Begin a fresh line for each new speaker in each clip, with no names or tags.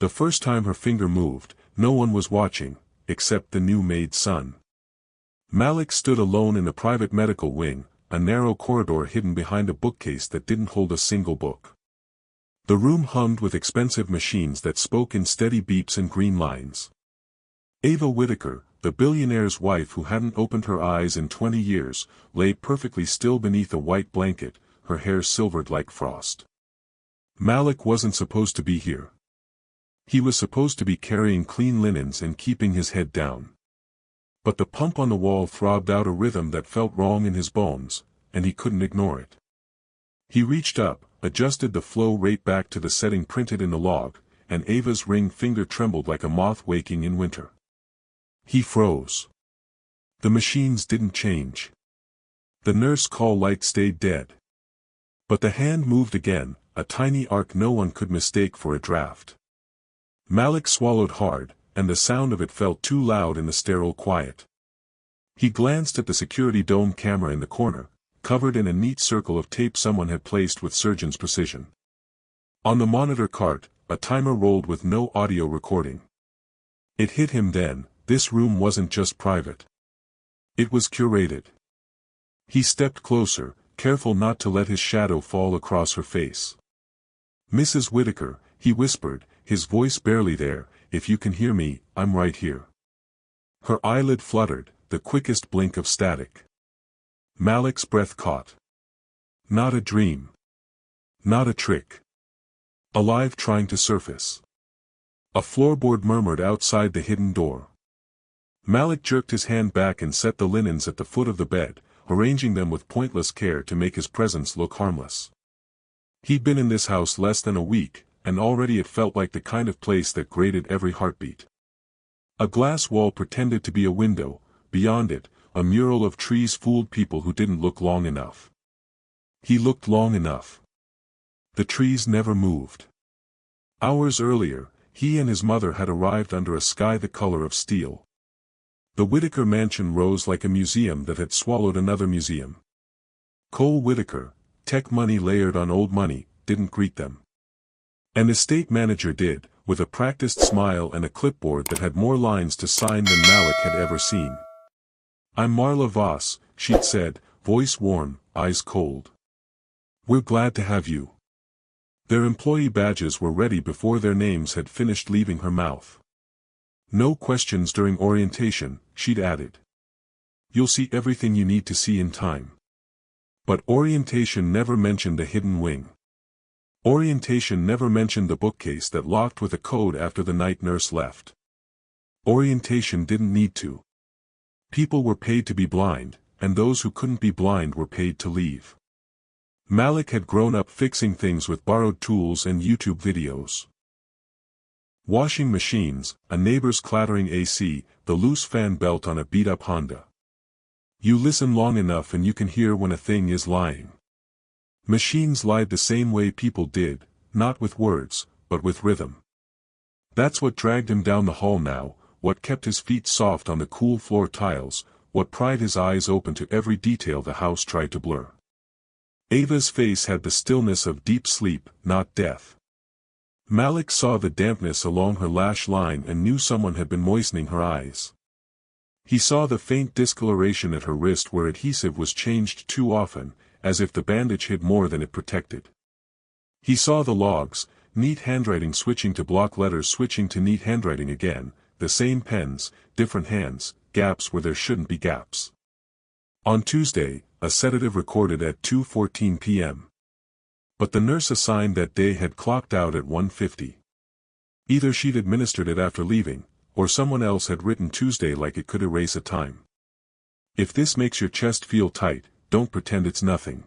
The first time her finger moved, no one was watching, except the new maid's son. Malik stood alone in a private medical wing, a narrow corridor hidden behind a bookcase that didn't hold a single book. The room hummed with expensive machines that spoke in steady beeps and green lines. Ava Whitaker, the billionaire's wife who hadn't opened her eyes in 20 years, lay perfectly still beneath a white blanket, her hair silvered like frost. Malik wasn't supposed to be here. He was supposed to be carrying clean linens and keeping his head down. But the pump on the wall throbbed out a rhythm that felt wrong in his bones, and he couldn't ignore it. He reached up, adjusted the flow rate back to the setting printed in the log, and Ava's ring finger trembled like a moth waking in winter. He froze. The machines didn't change. The nurse call light stayed dead. But the hand moved again, a tiny arc no one could mistake for a draft. Malik swallowed hard, and the sound of it felt too loud in the sterile quiet. He glanced at the security dome camera in the corner, covered in a neat circle of tape someone had placed with surgeon's precision. On the monitor cart, a timer rolled with no audio recording. It hit him then, this room wasn't just private. It was curated. He stepped closer, careful not to let his shadow fall across her face. "Mrs. Whitaker," he whispered, his voice barely there, "if you can hear me, I'm right here." Her eyelid fluttered, the quickest blink of static. Malik's breath caught. Not a dream. Not a trick. Alive trying to surface. A floorboard murmured outside the hidden door. Malik jerked his hand back and set the linens at the foot of the bed, arranging them with pointless care to make his presence look harmless. He'd been in this house less than a week, and already it felt like the kind of place that grated every heartbeat. A glass wall pretended to be a window, beyond it, a mural of trees fooled people who didn't look long enough. He looked long enough. The trees never moved. Hours earlier, he and his mother had arrived under a sky the color of steel. The Whitaker mansion rose like a museum that had swallowed another museum. Cole Whitaker, tech money layered on old money, didn't greet them. An estate manager did, with a practiced smile and a clipboard that had more lines to sign than Malik had ever seen. "I'm Marla Voss," she'd said, voice warm, eyes cold. "We're glad to have you." Their employee badges were ready before their names had finished leaving her mouth. "No questions during orientation," she'd added. "You'll see everything you need to see in time." But orientation never mentioned the hidden wing. Orientation never mentioned the bookcase that locked with a code after the night nurse left. Orientation didn't need to. People were paid to be blind, and those who couldn't be blind were paid to leave. Malik had grown up fixing things with borrowed tools and YouTube videos. Washing machines, a neighbor's clattering AC, the loose fan belt on a beat-up Honda. You listen long enough and you can hear when a thing is lying. Machines lied the same way people did, not with words, but with rhythm. That's what dragged him down the hall now, what kept his feet soft on the cool floor tiles, what pried his eyes open to every detail the house tried to blur. Ava's face had the stillness of deep sleep, not death. Malik saw the dampness along her lash line and knew someone had been moistening her eyes. He saw the faint discoloration at her wrist where adhesive was changed too often, as if the bandage hid more than it protected. He saw the logs, neat handwriting switching to block letters switching to neat handwriting again, the same pens, different hands, gaps where there shouldn't be gaps. On Tuesday, a sedative recorded at 2:14 p.m. But the nurse assigned that day had clocked out at 1:50. Either she'd administered it after leaving, or someone else had written Tuesday like it could erase a time. If this makes your chest feel tight, don't pretend it's nothing.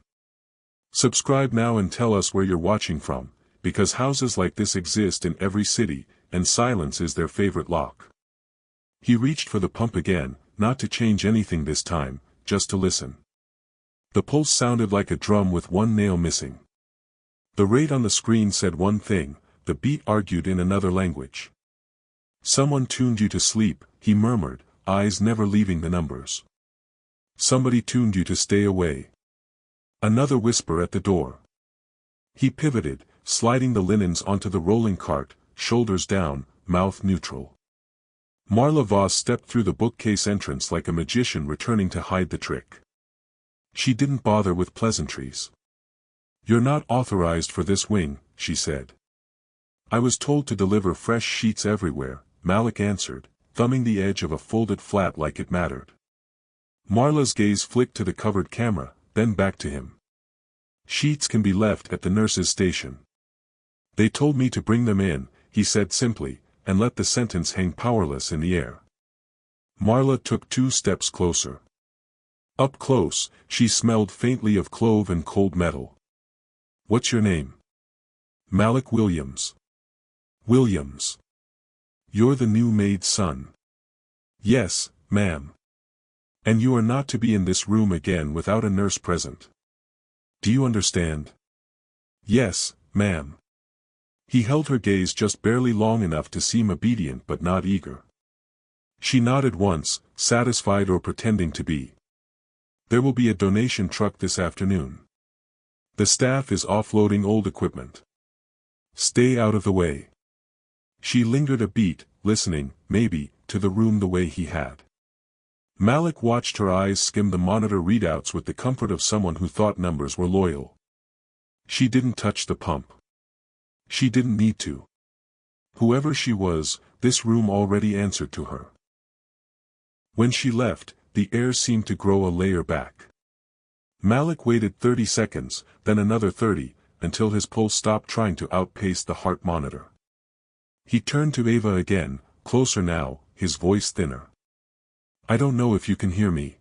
Subscribe now and tell us where you're watching from, because houses like this exist in every city, and silence is their favorite lock. He reached for the pump again, not to change anything this time, just to listen. The pulse sounded like a drum with one nail missing. The rate on the screen said one thing, the beat argued in another language. "Someone tuned you to sleep," he murmured, eyes never leaving the numbers. "Somebody tuned you to stay away." Another whisper at the door. He pivoted, sliding the linens onto the rolling cart, shoulders down, mouth neutral. Marla Voss stepped through the bookcase entrance like a magician returning to hide the trick. She didn't bother with pleasantries. "You're not authorized for this wing," she said. "I was told to deliver fresh sheets everywhere," Malik answered, thumbing the edge of a folded flat like it mattered. Marla's gaze flicked to the covered camera, then back to him. "Sheets can be left at the nurse's station." "They told me to bring them in," he said simply, and let the sentence hang powerless in the air. Marla took 2 steps closer. Up close, she smelled faintly of clove and cold metal. "What's your name?" "Malik Williams." "Williams. You're the new maid's son." "Yes, ma'am. And you are not to be in this room again without a nurse present. Do you understand?" "Yes, ma'am." He held her gaze just barely long enough to seem obedient but not eager. She nodded once, satisfied or pretending to be. "There will be a donation truck this afternoon. The staff is offloading old equipment. Stay out of the way." She lingered a beat, listening, maybe, to the room the way he had. Malik watched her eyes skim the monitor readouts with the comfort of someone who thought numbers were loyal. She didn't touch the pump. She didn't need to. Whoever she was, this room already answered to her. When she left, the air seemed to grow a layer back. Malik waited 30 seconds, then another 30, until his pulse stopped trying to outpace the heart monitor. He turned to Ava again, closer now, his voice thinner. "I don't know if you can hear me.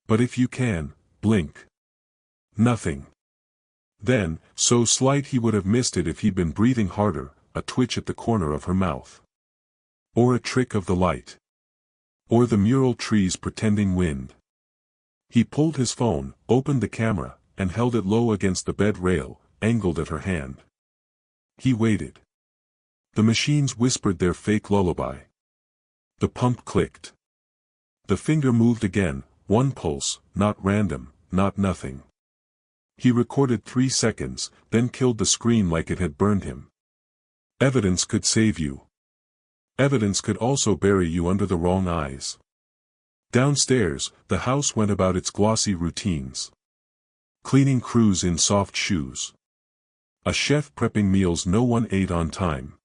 But if you can, blink." Nothing. Then, so slight he would have missed it if he'd been breathing harder, a twitch at the corner of her mouth. Or a trick of the light. Or the mural trees pretending wind. He pulled his phone, opened the camera, and held it low against the bed rail, angled at her hand. He waited. The machines whispered their fake lullaby. The pump clicked. The finger moved again, one pulse, not random, not nothing. He recorded 3 seconds, then killed the screen like it had burned him. Evidence could save you. Evidence could also bury you under the wrong eyes. Downstairs, the house went about its glossy routines. Cleaning crews in soft shoes. A chef prepping meals no one ate on time.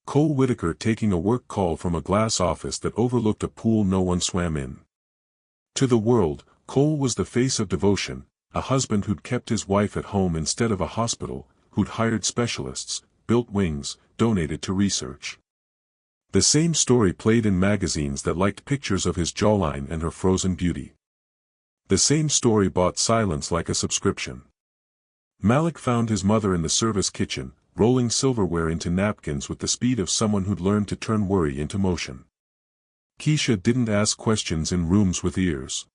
Cole Whitaker taking a work call from a glass office that overlooked a pool no one swam in. To the world, Cole was the face of devotion, a husband who'd kept his wife at home instead of a hospital, who'd hired specialists, built wings, donated to research. The same story played in magazines that liked pictures of his jawline and her frozen beauty. The same story bought silence like a subscription. Malik found his mother in the service kitchen, rolling silverware into napkins with the speed of someone who'd learned to turn worry into motion. Keisha didn't ask questions in rooms with ears.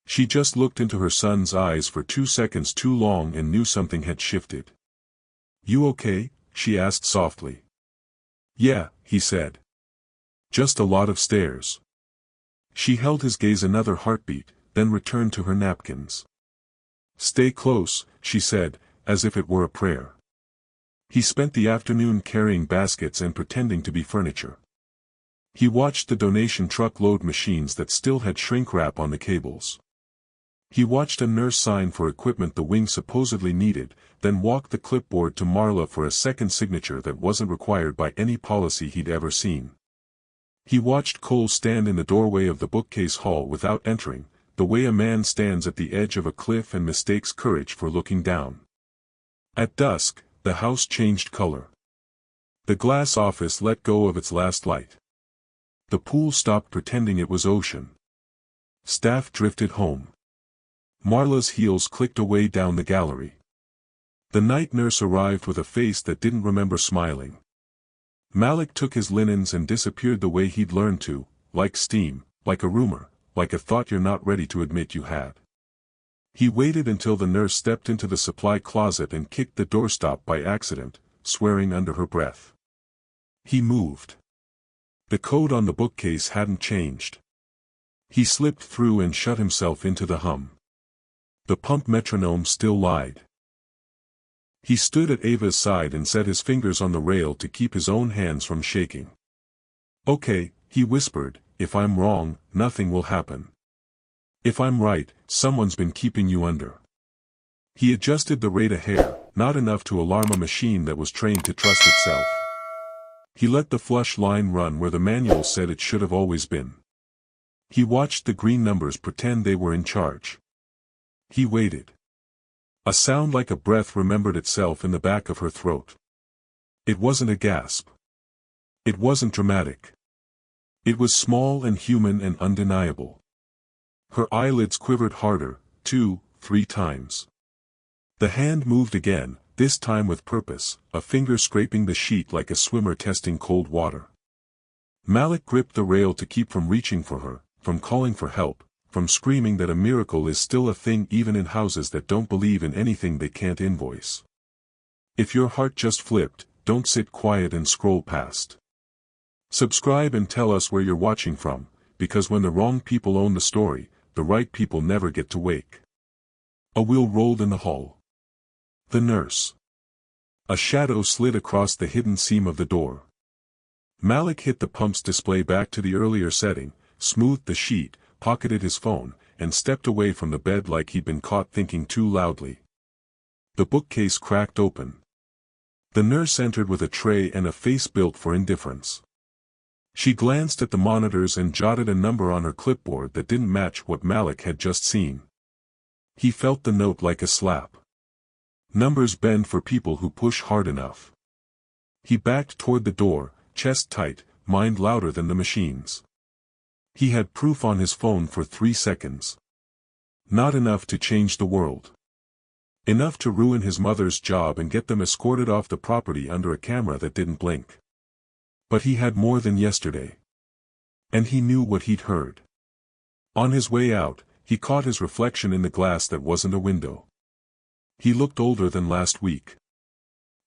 She just looked into her son's eyes for 2 seconds too long and knew something had shifted. "You okay?" she asked softly. "Yeah," he said. "Just a lot of stairs." She held his gaze another heartbeat, then returned to her napkins. "Stay close," she said, as if it were a prayer. He spent the afternoon carrying baskets and pretending to be furniture. He watched the donation truck load machines that still had shrink wrap on the cables. He watched a nurse sign for equipment the wing supposedly needed, then walked the clipboard to Marla for a second signature that wasn't required by any policy he'd ever seen. He watched Cole stand in the doorway of the bookcase hall without entering, the way a man stands at the edge of a cliff and mistakes courage for looking down. At dusk, the house changed color. The glass office let go of its last light. The pool stopped pretending it was ocean. Staff drifted home. Marla's heels clicked away down the gallery. The night nurse arrived with a face that didn't remember smiling. Malik took his linens and disappeared the way he'd learned to, like steam, like a rumor, like a thought you're not ready to admit you had. He waited until the nurse stepped into the supply closet and kicked the doorstop by accident, swearing under her breath. He moved. The code on the bookcase hadn't changed. He slipped through and shut himself into the hum. The pump metronome still lied. He stood at Ava's side and set his fingers on the rail to keep his own hands from shaking. "Okay," he whispered, "if I'm wrong, nothing will happen. If I'm right, someone's been keeping you under." He adjusted the rate a hair, not enough to alarm a machine that was trained to trust itself. He let the flush line run where the manual said it should have always been. He watched the green numbers pretend they were in charge. He waited. A sound like a breath remembered itself in the back of her throat. It wasn't a gasp. It wasn't dramatic. It was small and human and undeniable. Her eyelids quivered harder, 2, 3 times. The hand moved again, this time with purpose, a finger scraping the sheet like a swimmer testing cold water. Malik gripped the rail to keep from reaching for her, from calling for help, from screaming that a miracle is still a thing even in houses that don't believe in anything they can't invoice. If your heart just flipped, don't sit quiet and scroll past. Subscribe and tell us where you're watching from, because when the wrong people own the story, the right people never get to wake. A wheel rolled in the hall. The nurse. A shadow slid across the hidden seam of the door. Malik hit the pump's display back to the earlier setting, smoothed the sheet, pocketed his phone, and stepped away from the bed like he'd been caught thinking too loudly. The bookcase cracked open. The nurse entered with a tray and a face built for indifference. She glanced at the monitors and jotted a number on her clipboard that didn't match what Malik had just seen. He felt the note like a slap. Numbers bend for people who push hard enough. He backed toward the door, chest tight, mind louder than the machines. He had proof on his phone for 3 seconds. Not enough to change the world. Enough to ruin his mother's job and get them escorted off the property under a camera that didn't blink. But he had more than yesterday. And he knew what he'd heard. On his way out, he caught his reflection in the glass that wasn't a window. He looked older than last week.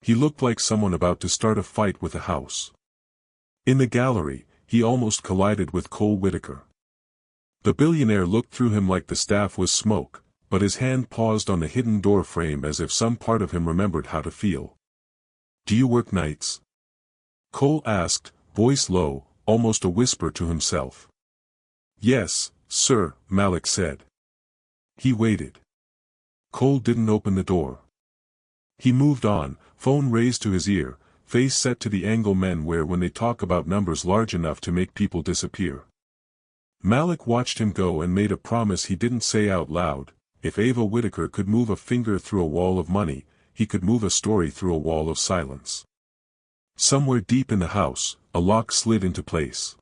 He looked like someone about to start a fight with a house. In the gallery, he almost collided with Cole Whitaker. The billionaire looked through him like the staff was smoke, but his hand paused on the hidden door frame as if some part of him remembered how to feel. "Do you work nights?" Cole asked, voice low, almost a whisper to himself. "Yes, sir," Malik said. He waited. Cole didn't open the door. He moved on, phone raised to his ear, face set to the angle men wear when they talk about numbers large enough to make people disappear. Malik watched him go and made a promise he didn't say out loud. If Ava Whitaker could move a finger through a wall of money, he could move a story through a wall of silence. Somewhere deep in the house, a lock slid into place.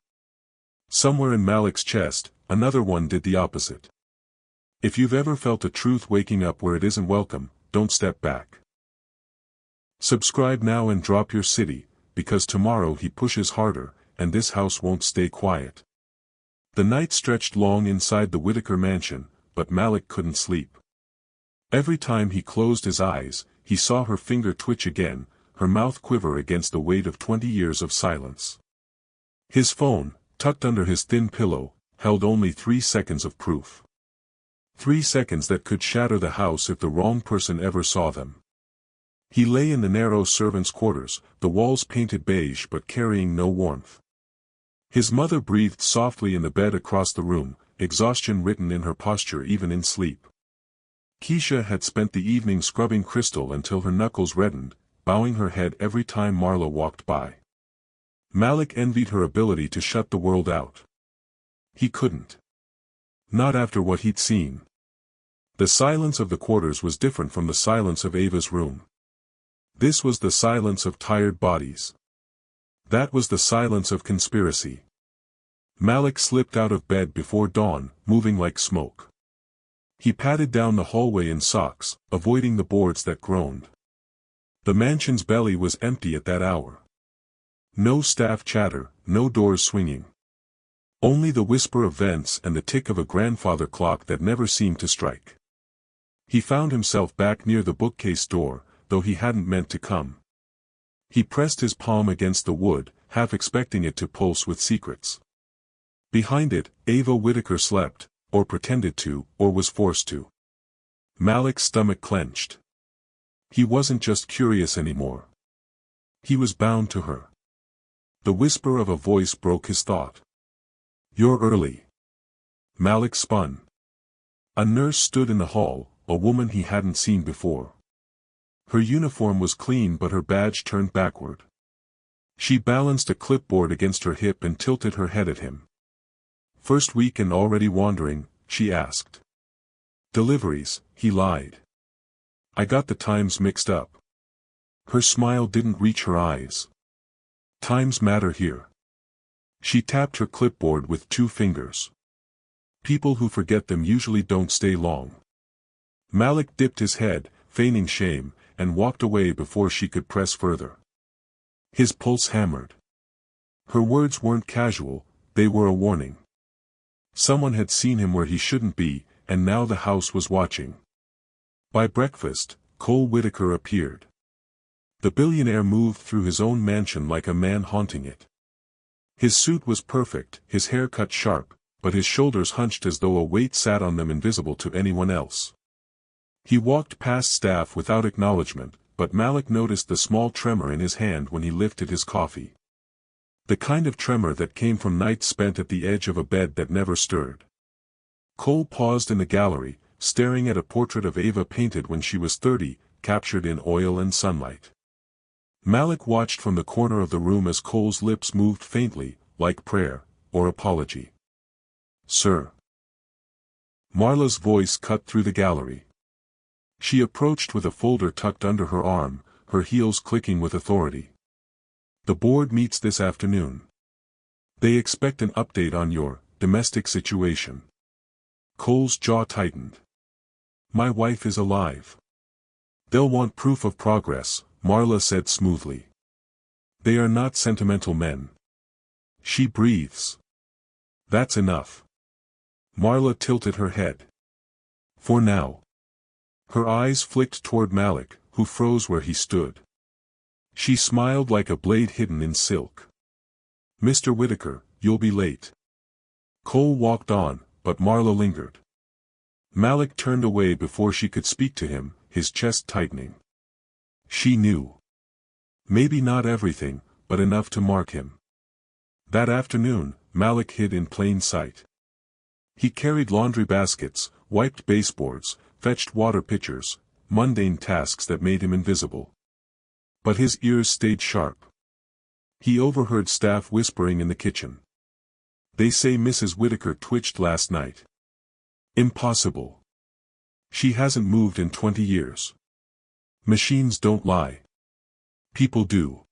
Somewhere in Malik's chest, another one did the opposite. If you've ever felt a truth waking up where it isn't welcome, don't step back. Subscribe now and drop your city, because tomorrow he pushes harder, and this house won't stay quiet. The night stretched long inside the Whitaker mansion, but Malik couldn't sleep. Every time he closed his eyes, he saw her finger twitch again, her mouth quiver against the weight of 20 years of silence. His phone, tucked under his thin pillow, held only 3 seconds of proof. 3 seconds that could shatter the house if the wrong person ever saw them. He lay in the narrow servants' quarters, the walls painted beige but carrying no warmth. His mother breathed softly in the bed across the room, exhaustion written in her posture even in sleep. Keisha had spent the evening scrubbing Crystal until her knuckles reddened, bowing her head every time Marla walked by. Malik envied her ability to shut the world out. He couldn't. Not after what he'd seen. The silence of the quarters was different from the silence of Ava's room. This was the silence of tired bodies. That was the silence of conspiracy. Malik slipped out of bed before dawn, moving like smoke. He padded down the hallway in socks, avoiding the boards that groaned. The mansion's belly was empty at that hour. No staff chatter, no doors swinging. Only the whisper of vents and the tick of a grandfather clock that never seemed to strike. He found himself back near the bookcase door, though he hadn't meant to come. He pressed his palm against the wood, half expecting it to pulse with secrets. Behind it, Ava Whitaker slept, or pretended to, or was forced to. Malik's stomach clenched. He wasn't just curious anymore. He was bound to her. The whisper of a voice broke his thought. "You're early." Malik spun. A nurse stood in the hall, a woman he hadn't seen before. Her uniform was clean but her badge turned backward. She balanced a clipboard against her hip and tilted her head at him. "First week and already wandering?" she asked. "Deliveries," he lied. "I got the times mixed up." Her smile didn't reach her eyes. "Times matter here." She tapped her clipboard with 2 fingers. "People who forget them usually don't stay long." Malik dipped his head, feigning shame, and walked away before she could press further. His pulse hammered. Her words weren't casual, they were a warning. Someone had seen him where he shouldn't be, and now the house was watching. By breakfast, Cole Whitaker appeared. The billionaire moved through his own mansion like a man haunting it. His suit was perfect, his hair cut sharp, but his shoulders hunched as though a weight sat on them invisible to anyone else. He walked past staff without acknowledgement, but Malik noticed the small tremor in his hand when he lifted his coffee. The kind of tremor that came from nights spent at the edge of a bed that never stirred. Cole paused in the gallery, staring at a portrait of Ava painted when she was 30, captured in oil and sunlight. Malik watched from the corner of the room as Cole's lips moved faintly, like prayer, or apology. "Sir." Marla's voice cut through the gallery. She approached with a folder tucked under her arm, her heels clicking with authority. "The board meets this afternoon. They expect an update on your domestic situation." Cole's jaw tightened. "My wife is alive." "They'll want proof of progress," Marla said smoothly. "They are not sentimental men." She breathes. "That's enough." Marla tilted her head. "For now." Her eyes flicked toward Malik, who froze where he stood. She smiled like a blade hidden in silk. "Mr. Whitaker, you'll be late." Cole walked on, but Marla lingered. Malik turned away before she could speak to him, his chest tightening. She knew. Maybe not everything, but enough to mark him. That afternoon, Malik hid in plain sight. He carried laundry baskets, wiped baseboards, fetched water pitchers, mundane tasks that made him invisible. But his ears stayed sharp. He overheard staff whispering in the kitchen. "They say Mrs. Whitaker twitched last night." "Impossible. She hasn't moved in 20 years. Machines don't lie. People do."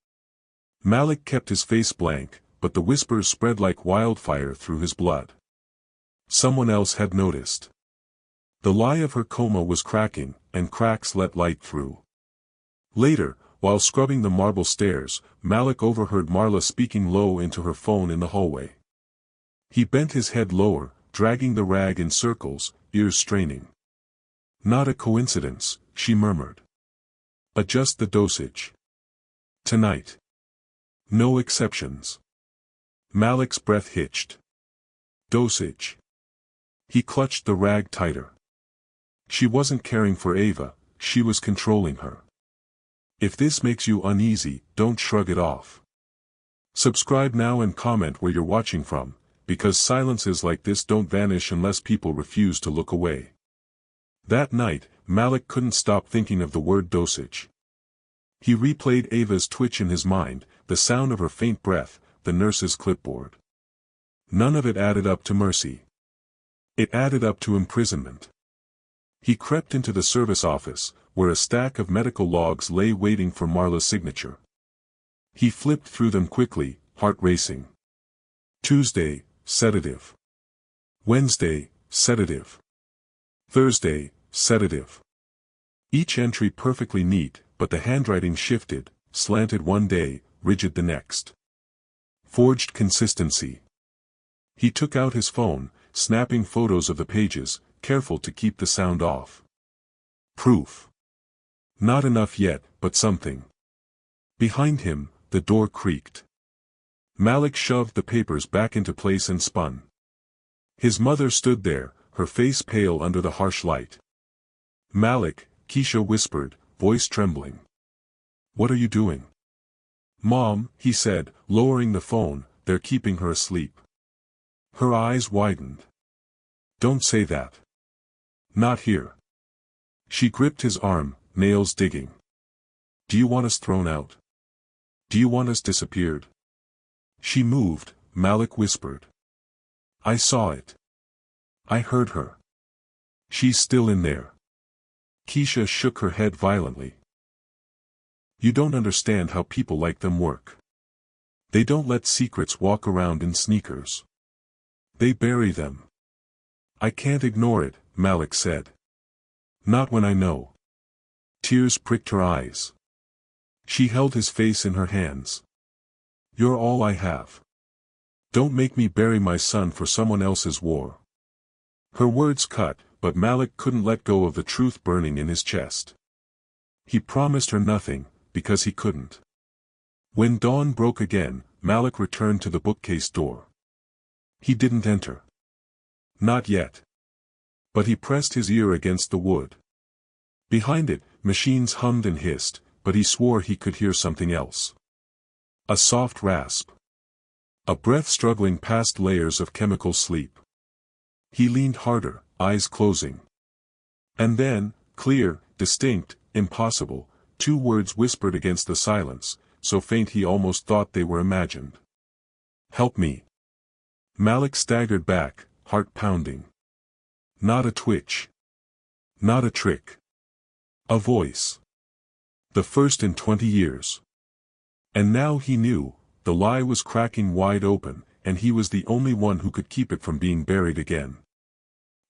Malik kept his face blank, but the whispers spread like wildfire through his blood. Someone else had noticed. The lie of her coma was cracking, and cracks let light through. Later, while scrubbing the marble stairs, Malik overheard Marla speaking low into her phone in the hallway. He bent his head lower, dragging the rag in circles, ears straining. "Not a coincidence," she murmured. "Adjust the dosage. Tonight. No exceptions." Malik's breath hitched. Dosage. He clutched the rag tighter. She wasn't caring for Ava, she was controlling her. If this makes you uneasy, don't shrug it off. Subscribe now and comment where you're watching from, because silences like this don't vanish unless people refuse to look away. That night, Malik couldn't stop thinking of the word dosage. He replayed Ava's twitch in his mind, the sound of her faint breath, the nurse's clipboard. None of it added up to mercy. It added up to imprisonment. He crept into the service office, where a stack of medical logs lay waiting for Marla's signature. He flipped through them quickly, heart racing. Tuesday, sedative. Wednesday, sedative. Thursday, sedative. Each entry perfectly neat, but the handwriting shifted, slanted one day, rigid the next. Forged consistency. He took out his phone, snapping photos of the pages, careful to keep the sound off. Proof. Not enough yet, but something. Behind him, the door creaked. Malik shoved the papers back into place and spun. His mother stood there, her face pale under the harsh light. "Malik," Keisha whispered, voice trembling. "What are you doing?" "Mom," he said, lowering the phone, "they're keeping her asleep." Her eyes widened. "Don't say that. Not here." She gripped his arm, nails digging. "Do you want us thrown out? Do you want us disappeared?" She moved, Malik whispered. "I saw it. I heard her. She's still in there." Keisha shook her head violently. "You don't understand how people like them work. They don't let secrets walk around in sneakers. They bury them." "I can't ignore it," Malik said. "Not when I know." Tears pricked her eyes. She held his face in her hands. "You're all I have. Don't make me bury my son for someone else's war." Her words cut, but Malik couldn't let go of the truth burning in his chest. He promised her nothing, because he couldn't. When dawn broke again, Malik returned to the bookcase door. He didn't enter. Not yet. But he pressed his ear against the wood. Behind it, machines hummed and hissed, but he swore he could hear something else. A soft rasp. A breath struggling past layers of chemical sleep. He leaned harder, eyes closing. And then, clear, distinct, impossible, two words whispered against the silence, so faint he almost thought they were imagined. "Help me." Malik staggered back, heart pounding. Not a twitch. Not a trick. A voice. The first in 20 years. And now he knew, the lie was cracking wide open, and he was the only one who could keep it from being buried again.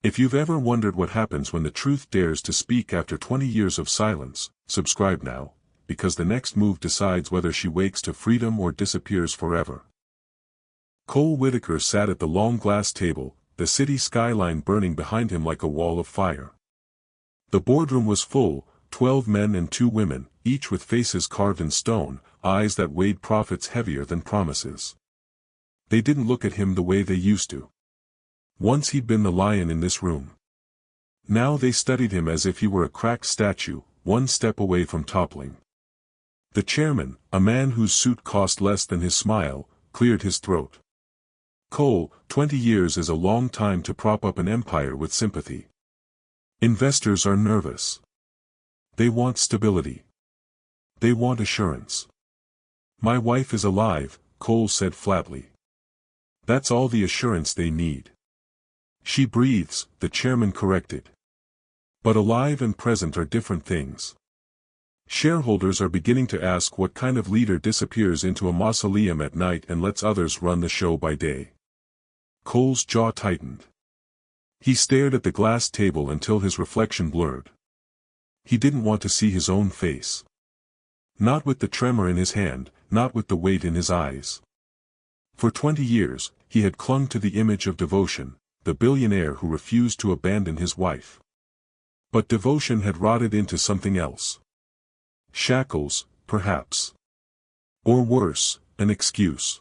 If you've ever wondered what happens when the truth dares to speak after 20 years of silence, subscribe now, because the next move decides whether she wakes to freedom or disappears forever. Cole Whitaker sat at the long glass table, the city skyline burning behind him like a wall of fire. The boardroom was full, 12 men and 2 women, each with faces carved in stone, eyes that weighed profits heavier than promises. They didn't look at him the way they used to. Once he'd been the lion in this room. Now they studied him as if he were a cracked statue, one step away from toppling. The chairman, a man whose suit cost less than his smile, cleared his throat. "Cole, 20 years is a long time to prop up an empire with sympathy. Investors are nervous. They want stability. They want assurance." "My wife is alive," Cole said flatly. "That's all the assurance they need." "She breathes," the chairman corrected. "But alive and present are different things. Shareholders are beginning to ask what kind of leader disappears into a mausoleum at night and lets others run the show by day." Cole's jaw tightened. He stared at the glass table until his reflection blurred. He didn't want to see his own face. Not with the tremor in his hand, not with the weight in his eyes. For 20 years, he had clung to the image of devotion, the billionaire who refused to abandon his wife. But devotion had rotted into something else. Shackles, perhaps. Or worse, an excuse.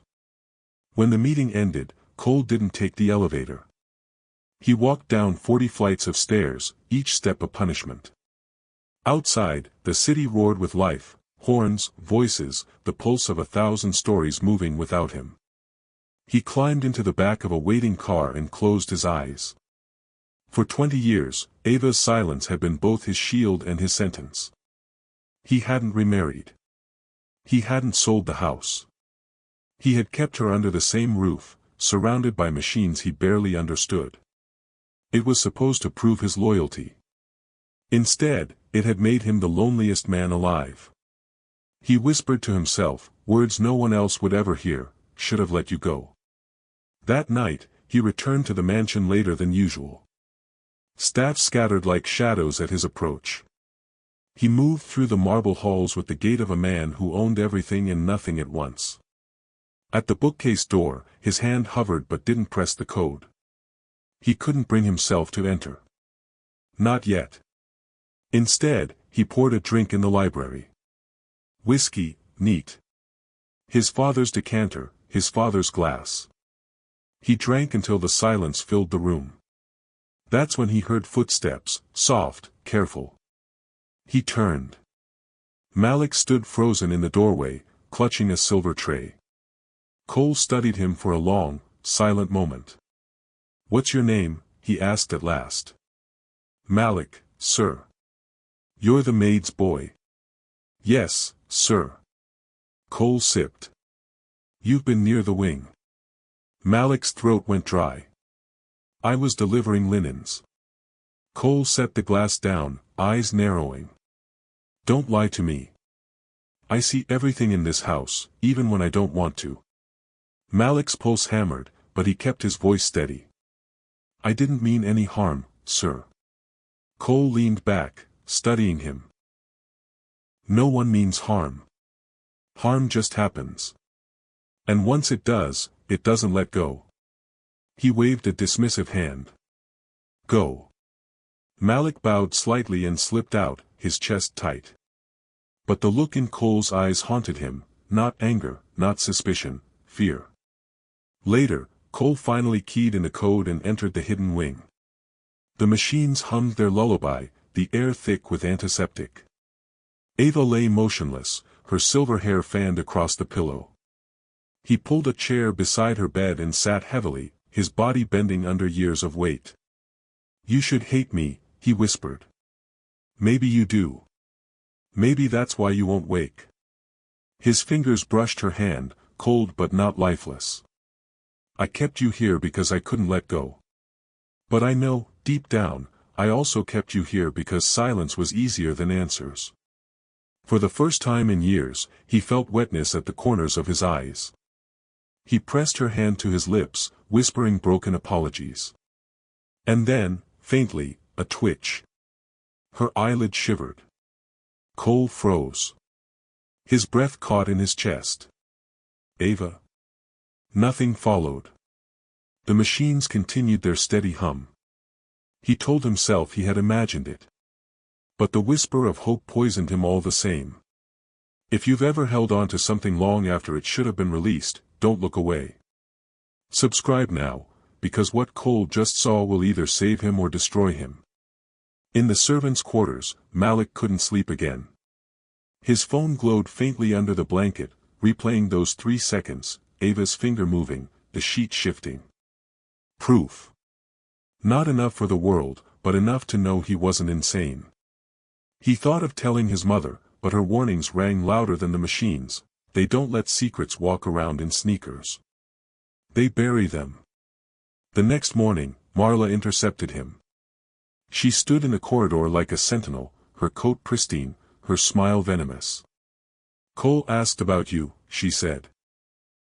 When the meeting ended, Cole didn't take the elevator. He walked down 40 flights of stairs, each step a punishment. Outside, the city roared with life, horns, voices, the pulse of 1,000 stories moving without him. He climbed into the back of a waiting car and closed his eyes. For 20 years, Ava's silence had been both his shield and his sentence. He hadn't remarried. He hadn't sold the house. He had kept her under the same roof, surrounded by machines he barely understood. It was supposed to prove his loyalty. Instead, it had made him the loneliest man alive. He whispered to himself, words no one else would ever hear, "Should have let you go." That night, he returned to the mansion later than usual. Staff scattered like shadows at his approach. He moved through the marble halls with the gait of a man who owned everything and nothing at once. At the bookcase door, his hand hovered but didn't press the code. He couldn't bring himself to enter. Not yet. Instead, he poured a drink in the library. Whiskey, neat. His father's decanter, his father's glass. He drank until the silence filled the room. That's when he heard footsteps, soft, careful. He turned. Malik stood frozen in the doorway, clutching a silver tray. Cole studied him for a long, silent moment. "What's your name?" he asked at last. "Malik, sir." "You're the maid's boy?" "Yes, sir." Cole sipped. "You've been near the wing." Malik's throat went dry. "I was delivering linens." Cole set the glass down, eyes narrowing. "Don't lie to me. I see everything in this house, even when I don't want to." Malik's pulse hammered, but he kept his voice steady. "I didn't mean any harm, sir." Cole leaned back, studying him. "No one means harm. Harm just happens. And once it does, it doesn't let go." He waved a dismissive hand. "Go." Malik bowed slightly and slipped out, his chest tight. But the look in Cole's eyes haunted him, not anger, not suspicion, fear. Later, Cole finally keyed in the code and entered the hidden wing. The machines hummed their lullaby, the air thick with antiseptic. Ava lay motionless, her silver hair fanned across the pillow. He pulled a chair beside her bed and sat heavily, his body bending under years of weight. "You should hate me," he whispered. "Maybe you do. Maybe that's why you won't wake." His fingers brushed her hand, cold but not lifeless. "I kept you here because I couldn't let go. But I know, deep down, I also kept you here because silence was easier than answers." For the first time in years, he felt wetness at the corners of his eyes. He pressed her hand to his lips, whispering broken apologies. And then, faintly, a twitch. Her eyelid shivered. Cole froze. His breath caught in his chest. "Ava." Nothing followed. The machines continued their steady hum. He told himself he had imagined it. But the whisper of hope poisoned him all the same. If you've ever held on to something long after it should have been released, don't look away. Subscribe now, because what Cole just saw will either save him or destroy him. In the servants' quarters, Malik couldn't sleep again. His phone glowed faintly under the blanket, replaying those 3 seconds, Ava's finger moving, the sheet shifting. Proof. Not enough for the world, but enough to know he wasn't insane. He thought of telling his mother, but her warnings rang louder than the machines. They don't let secrets walk around in sneakers. They bury them. The next morning, Marla intercepted him. She stood in the corridor like a sentinel, her coat pristine, her smile venomous. "Cole asked about you," she said.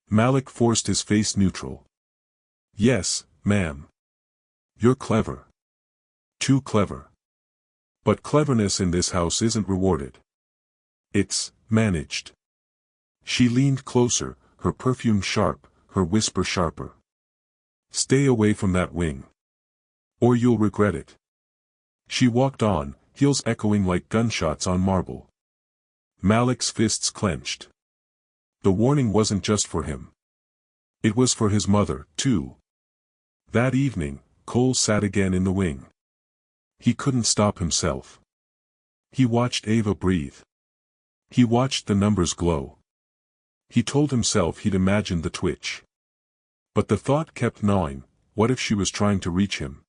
Malik forced his face neutral. "Yes, ma'am. You're clever. Too clever. But cleverness in this house isn't rewarded. It's managed." She leaned closer, her perfume sharp, her whisper sharper. "Stay away from that wing. Or you'll regret it." She walked on, heels echoing like gunshots on marble. Malik's fists clenched. The warning wasn't just for him. It was for his mother, too. That evening, Cole sat again in the wing. He couldn't stop himself. He watched Ava breathe. He watched the numbers glow. He told himself he'd imagined the twitch. But the thought kept gnawing, what if she was trying to reach him?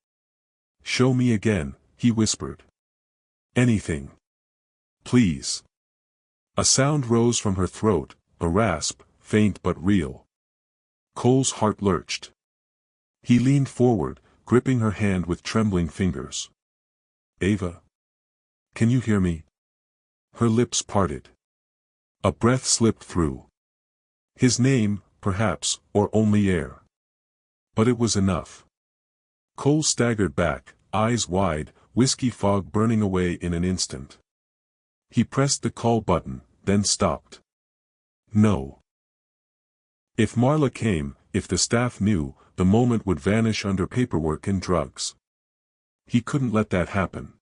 "Show me again," he whispered. "Anything. Please." A sound rose from her throat, a rasp, faint but real. Cole's heart lurched. He leaned forward, gripping her hand with trembling fingers. "Ava? Can you hear me?" Her lips parted. A breath slipped through. His name, perhaps, or only air. But it was enough. Cole staggered back, eyes wide, whiskey fog burning away in an instant. He pressed the call button, then stopped. No. If Marla came, if the staff knew, the moment would vanish under paperwork and drugs. He couldn't let that happen.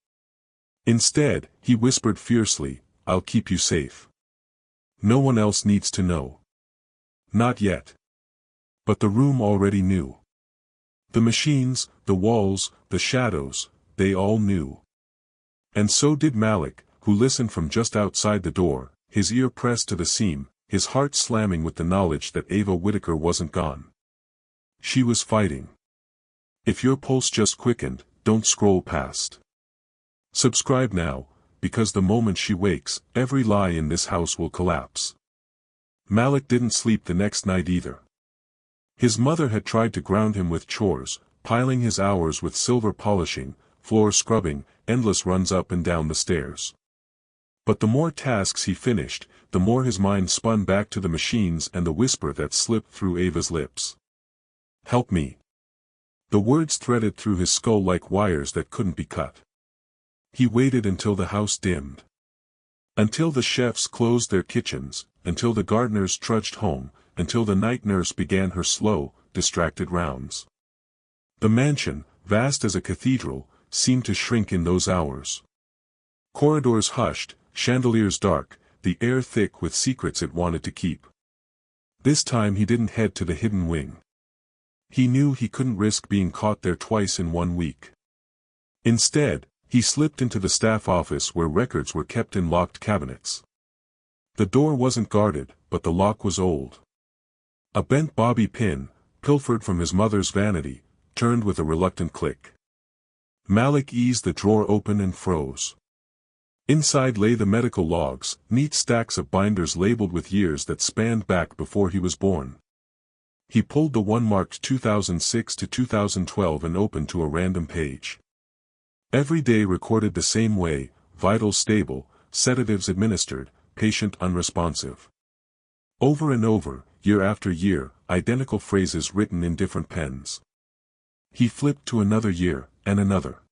Instead, he whispered fiercely, "I'll keep you safe. No one else needs to know." Not yet. But the room already knew. The machines, the walls, the shadows, they all knew. And so did Malik, who listened from just outside the door, his ear pressed to the seam, his heart slamming with the knowledge that Ava Whittaker wasn't gone. She was fighting. If your pulse just quickened, don't scroll past. Subscribe now, because the moment she wakes, every lie in this house will collapse. Malik didn't sleep the next night either. His mother had tried to ground him with chores, piling his hours with silver polishing, floor scrubbing, endless runs up and down the stairs. But the more tasks he finished, the more his mind spun back to the machines and the whisper that slipped through Ava's lips. "Help me." The words threaded through his skull like wires that couldn't be cut. He waited until the house dimmed. Until the chefs closed their kitchens, until the gardeners trudged home, until the night nurse began her slow, distracted rounds. The mansion, vast as a cathedral, seemed to shrink in those hours. Corridors hushed, chandeliers dark, the air thick with secrets it wanted to keep. This time he didn't head to the hidden wing. He knew he couldn't risk being caught there twice in 1 week. Instead, he slipped into the staff office where records were kept in locked cabinets. The door wasn't guarded, but the lock was old. A bent bobby pin, pilfered from his mother's vanity, turned with a reluctant click. Malik eased the drawer open and froze. Inside lay the medical logs, neat stacks of binders labeled with years that spanned back before he was born. He pulled the one marked 2006 to 2012 and opened to a random page. Every day recorded the same way, vitals stable, sedatives administered, patient unresponsive. Over and over, year after year, identical phrases written in different pens. He flipped to another year, and another.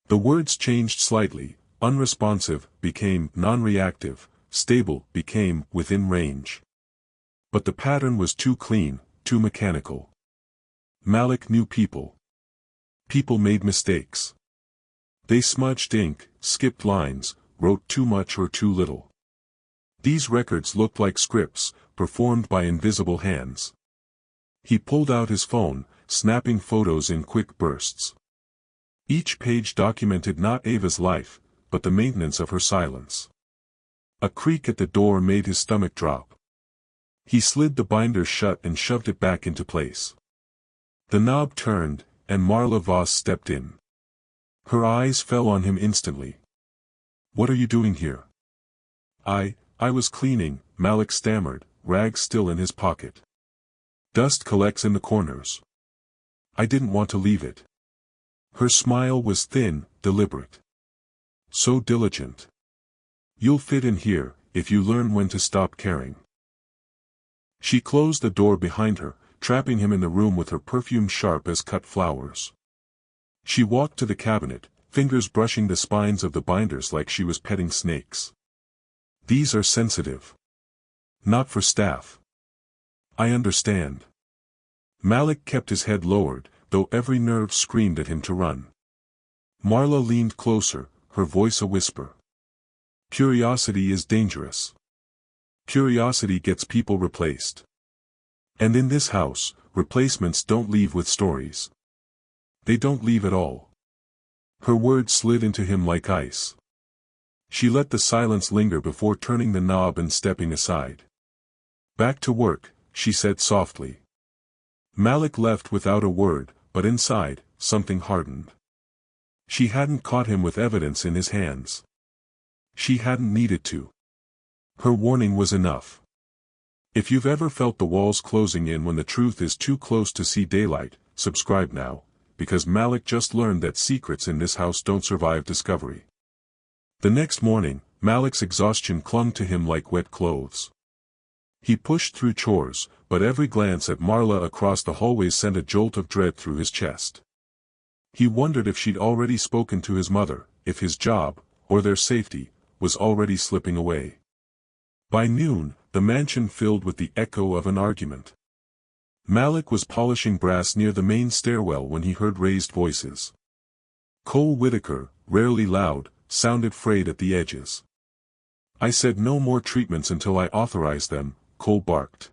The words changed slightly. Unresponsive became non-reactive, stable became within range. But the pattern was too clean, too mechanical. Malik knew people. People made mistakes. They smudged ink, skipped lines, wrote too much or too little. These records looked like scripts, performed by invisible hands. He pulled out his phone, snapping photos in quick bursts. Each page documented not Ava's life, but the maintenance of her silence. A creak at the door made his stomach drop. He slid the binder shut and shoved it back into place. The knob turned, and Marla Voss stepped in. Her eyes fell on him instantly. "What are you doing here?" I was cleaning," Malik stammered, rags still in his pocket. "Dust collects in the corners. I didn't want to leave it." Her smile was thin, deliberate. "So diligent. You'll fit in here, if you learn when to stop caring." She closed the door behind her, trapping him in the room with her perfume sharp as cut flowers. She walked to the cabinet, fingers brushing the spines of the binders like she was petting snakes. "These are sensitive. Not for staff." "I understand." Malik kept his head lowered, though every nerve screamed at him to run. Marla leaned closer, her voice a whisper. "Curiosity is dangerous. Curiosity gets people replaced. And in this house, replacements don't leave with stories. They don't leave at all." Her words slid into him like ice. She let the silence linger before turning the knob and stepping aside. "Back to work," she said softly. Malik left without a word, but inside, something hardened. She hadn't caught him with evidence in his hands. She hadn't needed to. Her warning was enough. If you've ever felt the walls closing in when the truth is too close to see daylight, subscribe now, because Malik just learned that secrets in this house don't survive discovery. The next morning, Malik's exhaustion clung to him like wet clothes. He pushed through chores, but every glance at Marla across the hallway sent a jolt of dread through his chest. He wondered if she'd already spoken to his mother, if his job, or their safety, was already slipping away. By noon, the mansion filled with the echo of an argument. Malik was polishing brass near the main stairwell when he heard raised voices. Cole Whittaker, rarely loud, sounded frayed at the edges. "I said no more treatments until I authorized them," Cole barked.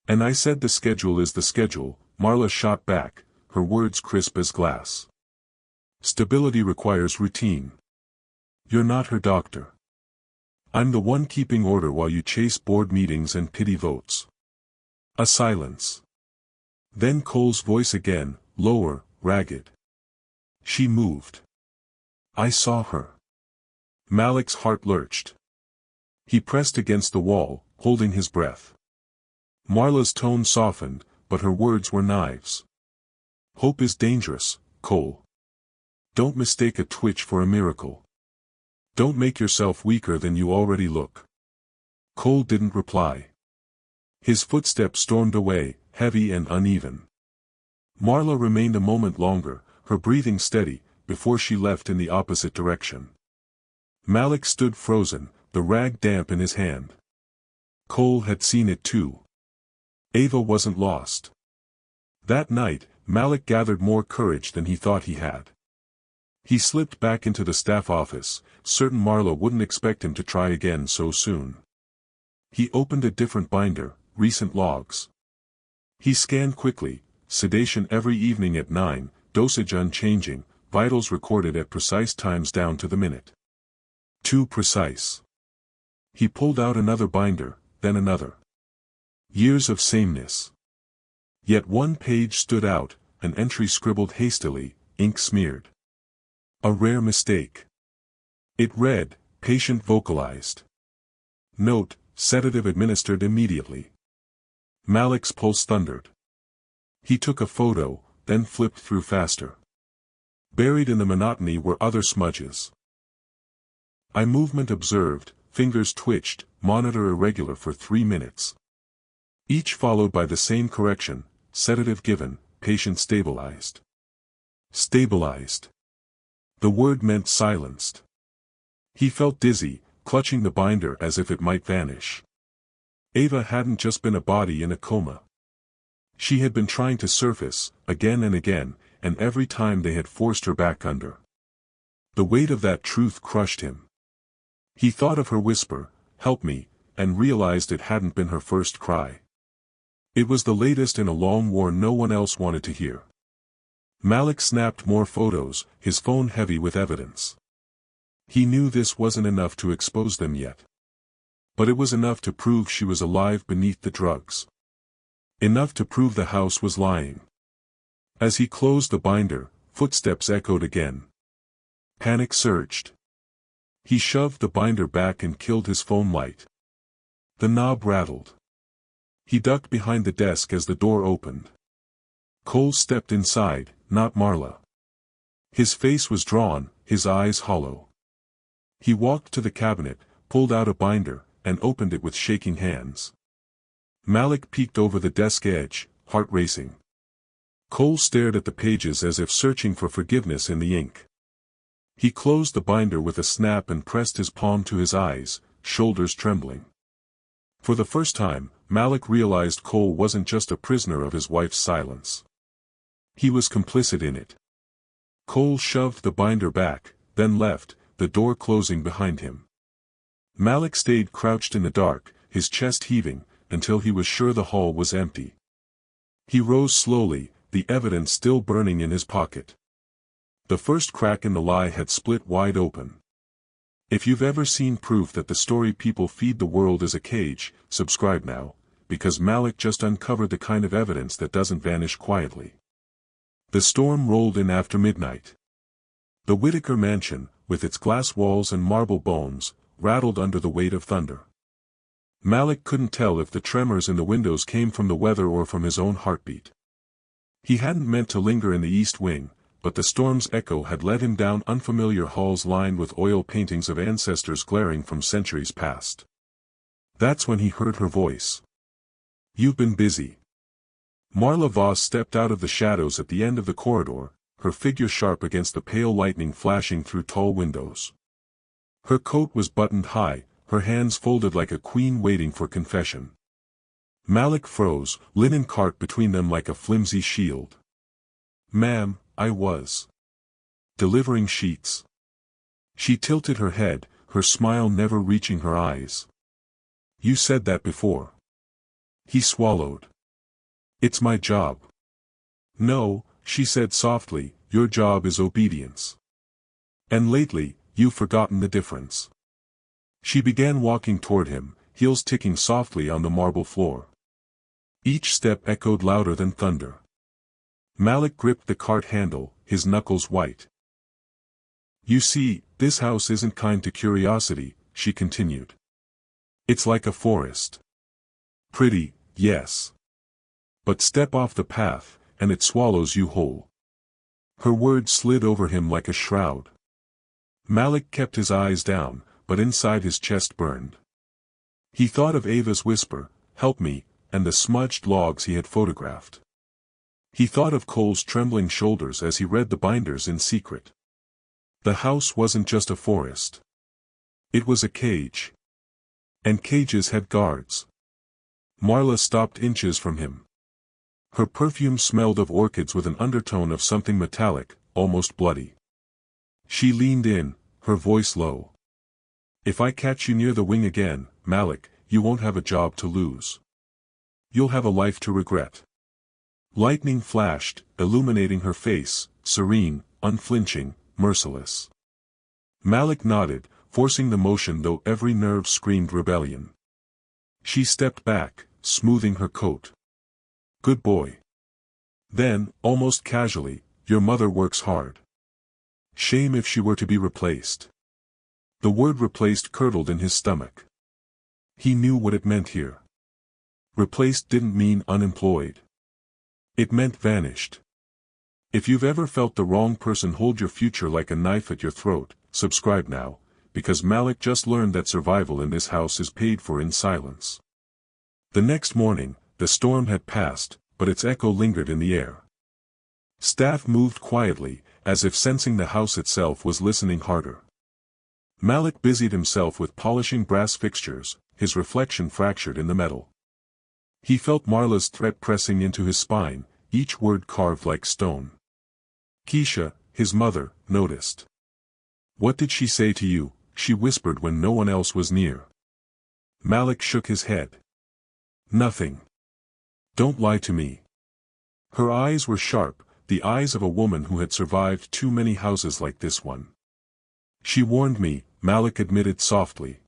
"And I said the schedule is the schedule," Marla shot back, her words crisp as glass. "Stability requires routine. You're not her doctor. I'm the one keeping order while you chase board meetings and pity votes. A silence. Then Cole's voice again, lower, ragged. She moved. I saw her. Malik's heart lurched. He pressed against the wall, holding his breath. Marla's tone softened, but her words were knives. Hope is dangerous, Cole. Don't mistake a twitch for a miracle. Don't make yourself weaker than you already look. Cole didn't reply. His footsteps stormed away, heavy and uneven. Marla remained a moment longer, her breathing steady, before she left in the opposite direction. Malik stood frozen, the rag damp in his hand. Cole had seen it too. Ava wasn't lost. That night, Malik gathered more courage than he thought he had. He slipped back into the staff office, certain Marla wouldn't expect him to try again so soon. He opened a different binder, recent logs. He scanned quickly, sedation every evening at 9, dosage unchanging, vitals recorded at precise times down to the minute. Too precise. He pulled out another binder, then another. Years of sameness. Yet one page stood out, an entry scribbled hastily, ink smeared. A rare mistake. It read, patient vocalized. Note, sedative administered immediately. Malik's pulse thundered. He took a photo, then flipped through faster. Buried in the monotony were other smudges. Eye movement observed, fingers twitched, monitor irregular for 3 minutes. Each followed by the same correction, sedative given, patient stabilized. Stabilized. The word meant silenced. He felt dizzy, clutching the binder as if it might vanish. Ava hadn't just been a body in a coma. She had been trying to surface, again and again, and every time they had forced her back under. The weight of that truth crushed him. He thought of her whisper, "Help me," and realized it hadn't been her first cry. It was the latest in a long war no one else wanted to hear. Malik snapped more photos, his phone heavy with evidence. He knew this wasn't enough to expose them yet. But it was enough to prove she was alive beneath the drugs. Enough to prove the house was lying. As he closed the binder, footsteps echoed again. Panic surged. He shoved the binder back and killed his phone light. The knob rattled. He ducked behind the desk as the door opened. Cole stepped inside, not Marla. His face was drawn, his eyes hollow. He walked to the cabinet, pulled out a binder, and opened it with shaking hands. Malik peeked over the desk edge, heart racing. Cole stared at the pages as if searching for forgiveness in the ink. He closed the binder with a snap and pressed his palm to his eyes, shoulders trembling. For the first time, Malik realized Cole wasn't just a prisoner of his wife's silence. He was complicit in it. Cole shoved the binder back, then left, the door closing behind him. Malik stayed crouched in the dark, his chest heaving, until he was sure the hall was empty. He rose slowly, the evidence still burning in his pocket. The first crack in the lie had split wide open. If you've ever seen proof that the story people feed the world is a cage, subscribe now, because Malik just uncovered the kind of evidence that doesn't vanish quietly. The storm rolled in after midnight. The Whitaker mansion, with its glass walls and marble bones, rattled under the weight of thunder. Malik couldn't tell if the tremors in the windows came from the weather or from his own heartbeat. He hadn't meant to linger in the East Wing, but the storm's echo had led him down unfamiliar halls lined with oil paintings of ancestors glaring from centuries past. That's when he heard her voice. "You've been busy." Marla Voss stepped out of the shadows at the end of the corridor, her figure sharp against the pale lightning flashing through tall windows. Her coat was buttoned high, her hands folded like a queen waiting for confession. Malik froze, linen cart between them like a flimsy shield. "Ma'am, I was delivering sheets." She tilted her head, her smile never reaching her eyes. "You said that before." He swallowed. "It's my job." "No," she said softly, "your job is obedience. And lately, you've forgotten the difference. She began walking toward him, heels ticking softly on the marble floor. Each step echoed louder than thunder. Malik gripped the cart handle, his knuckles white. You see, this house isn't kind to curiosity, she continued. It's like a forest. Pretty, yes. But step off the path, and it swallows you whole. Her words slid over him like a shroud. Malik kept his eyes down, but inside his chest burned. He thought of Ava's whisper, "Help me," and the smudged logs he had photographed. He thought of Cole's trembling shoulders as he read the binders in secret. The house wasn't just a forest. It was a cage. And cages had guards. Marla stopped inches from him. Her perfume smelled of orchids with an undertone of something metallic, almost bloody. She leaned in, her voice low. If I catch you near the wing again, Malik, you won't have a job to lose. You'll have a life to regret. Lightning flashed, illuminating her face, serene, unflinching, merciless. Malik nodded, forcing the motion though every nerve screamed rebellion. She stepped back, smoothing her coat. Good boy. Then, almost casually, your mother works hard. Shame if she were to be replaced. The word replaced curdled in his stomach. He knew what it meant here. Replaced didn't mean unemployed. It meant vanished. If you've ever felt the wrong person hold your future like a knife at your throat, subscribe now, because Malik just learned that survival in this house is paid for in silence. The next morning, the storm had passed, but its echo lingered in the air. Staff moved quietly, as if sensing the house itself was listening harder. Malik busied himself with polishing brass fixtures, his reflection fractured in the metal. He felt Marla's threat pressing into his spine, each word carved like stone. Keisha, his mother, noticed. What did she say to you? She whispered when no one else was near. Malik shook his head. Nothing. Don't lie to me. Her eyes were sharp, the eyes of a woman who had survived too many houses like this one. She warned me, Malik admitted softly.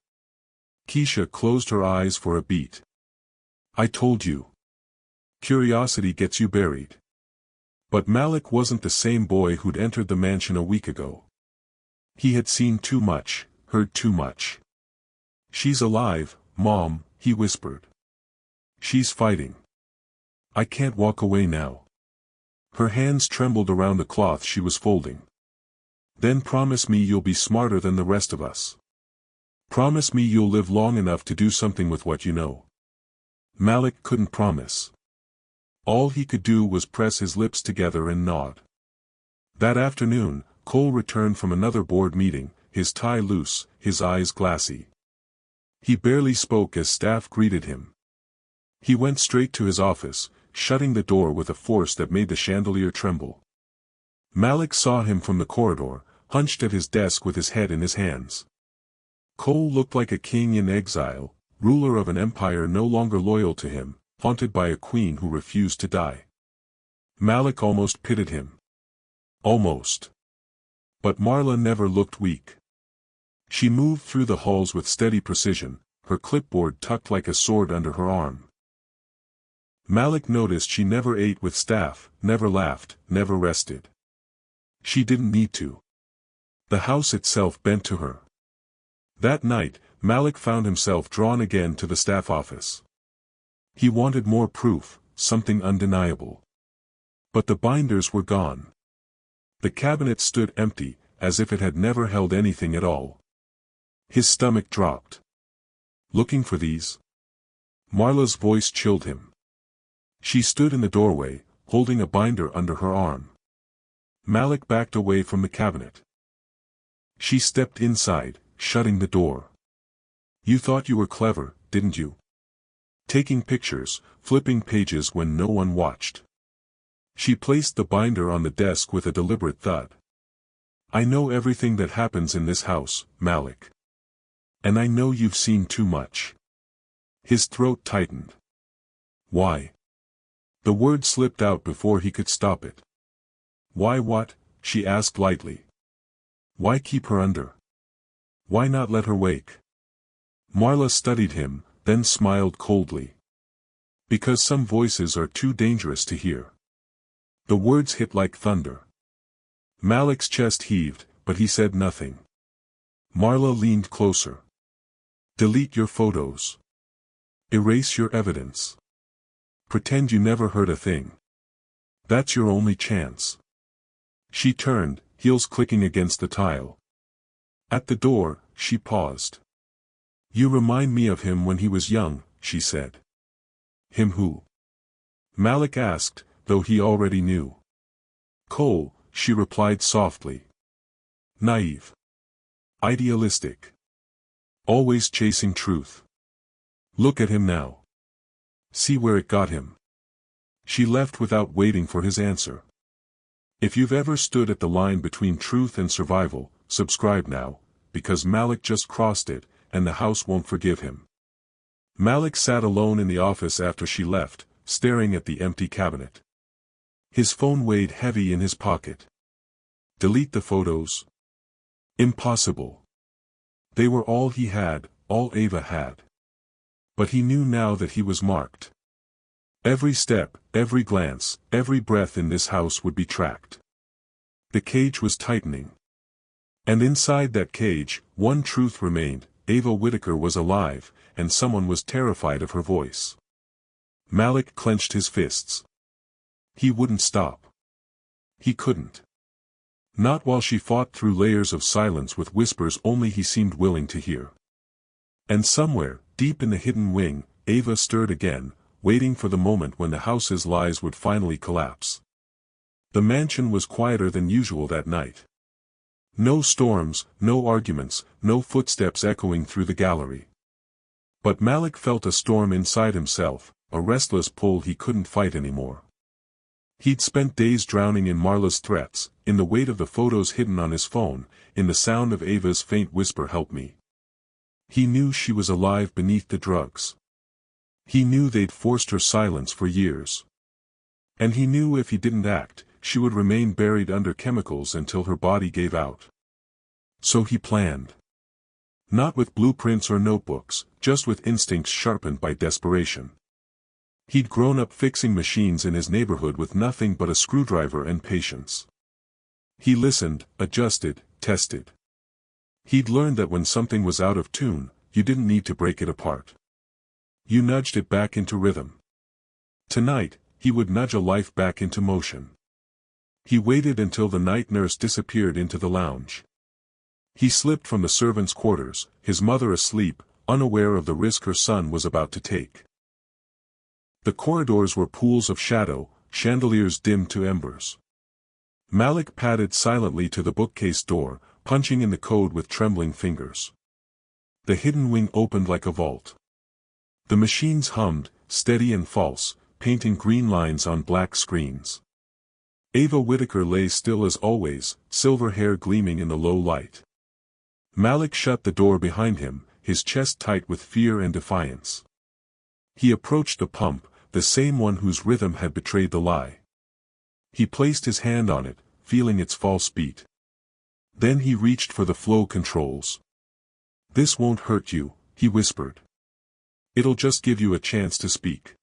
Keisha closed her eyes for a beat. I told you. Curiosity gets you buried. But Malik wasn't the same boy who'd entered the mansion a week ago. He had seen too much, heard too much. She's alive, Mom, he whispered. She's fighting. I can't walk away now. Her hands trembled around the cloth she was folding. Then promise me you'll be smarter than the rest of us. Promise me you'll live long enough to do something with what you know. Malik couldn't promise. All he could do was press his lips together and nod. That afternoon, Cole returned from another board meeting, his tie loose, his eyes glassy. He barely spoke as staff greeted him. He went straight to his office, shutting the door with a force that made the chandelier tremble. Malik saw him from the corridor, hunched at his desk with his head in his hands. Cole looked like a king in exile, ruler of an empire no longer loyal to him, haunted by a queen who refused to die. Malik almost pitied him. Almost. But Marla never looked weak. She moved through the halls with steady precision, her clipboard tucked like a sword under her arm. Malik noticed she never ate with staff, never laughed, never rested. She didn't need to. The house itself bent to her. That night, Malik found himself drawn again to the staff office. He wanted more proof, something undeniable. But the binders were gone. The cabinet stood empty, as if it had never held anything at all. His stomach dropped. Looking for these? Marla's voice chilled him. She stood in the doorway, holding a binder under her arm. Malik backed away from the cabinet. She stepped inside, shutting the door. You thought you were clever, didn't you? Taking pictures, flipping pages when no one watched. She placed the binder on the desk with a deliberate thud. I know everything that happens in this house, Malik. And I know you've seen too much. His throat tightened. Why? The word slipped out before he could stop it. Why what? She asked lightly. Why keep her under? Why not let her wake? Marla studied him, then smiled coldly. Because some voices are too dangerous to hear. The words hit like thunder. Malik's chest heaved, but he said nothing. Marla leaned closer. Delete your photos. Erase your evidence. Pretend you never heard a thing. That's your only chance. She turned, heels clicking against the tile. At the door, she paused. You remind me of him when he was young, she said. Him who? Malik asked, though he already knew. Cole, she replied softly. Naive. Idealistic. Always chasing truth. Look at him now. See where it got him. She left without waiting for his answer. If you've ever stood at the line between truth and survival, subscribe now, because Malik just crossed it, and the house won't forgive him. Malik sat alone in the office after she left, staring at the empty cabinet. His phone weighed heavy in his pocket. Delete the photos? Impossible. They were all he had, all Ava had. But he knew now that he was marked. Every step, every glance, every breath in this house would be tracked. The cage was tightening. And inside that cage, one truth remained: Ava Whitaker was alive, and someone was terrified of her voice. Malik clenched his fists. He wouldn't stop. He couldn't. Not while she fought through layers of silence with whispers only he seemed willing to hear. And somewhere, deep in the hidden wing, Ava stirred again, waiting for the moment when the house's lies would finally collapse. The mansion was quieter than usual that night. No storms, no arguments, no footsteps echoing through the gallery. But Malik felt a storm inside himself, a restless pull he couldn't fight anymore. He'd spent days drowning in Marla's threats, in the weight of the photos hidden on his phone, in the sound of Ava's faint whisper, "Help me." He knew she was alive beneath the drugs. He knew they'd forced her silence for years. And he knew if he didn't act, she would remain buried under chemicals until her body gave out. So he planned. Not with blueprints or notebooks, just with instincts sharpened by desperation. He'd grown up fixing machines in his neighborhood with nothing but a screwdriver and patience. He listened, adjusted, tested. He'd learned that when something was out of tune, you didn't need to break it apart. You nudged it back into rhythm. Tonight, he would nudge a life back into motion. He waited until the night nurse disappeared into the lounge. He slipped from the servants' quarters, his mother asleep, unaware of the risk her son was about to take. The corridors were pools of shadow, chandeliers dimmed to embers. Malik padded silently to the bookcase door, punching in the code with trembling fingers. The hidden wing opened like a vault. The machines hummed, steady and false, painting green lines on black screens. Ava Whitaker lay still as always, silver hair gleaming in the low light. Malik shut the door behind him, his chest tight with fear and defiance. He approached the pump, the same one whose rhythm had betrayed the lie. He placed his hand on it, feeling its false beat. Then he reached for the flow controls. "This won't hurt you," he whispered. "It'll just give you a chance to speak."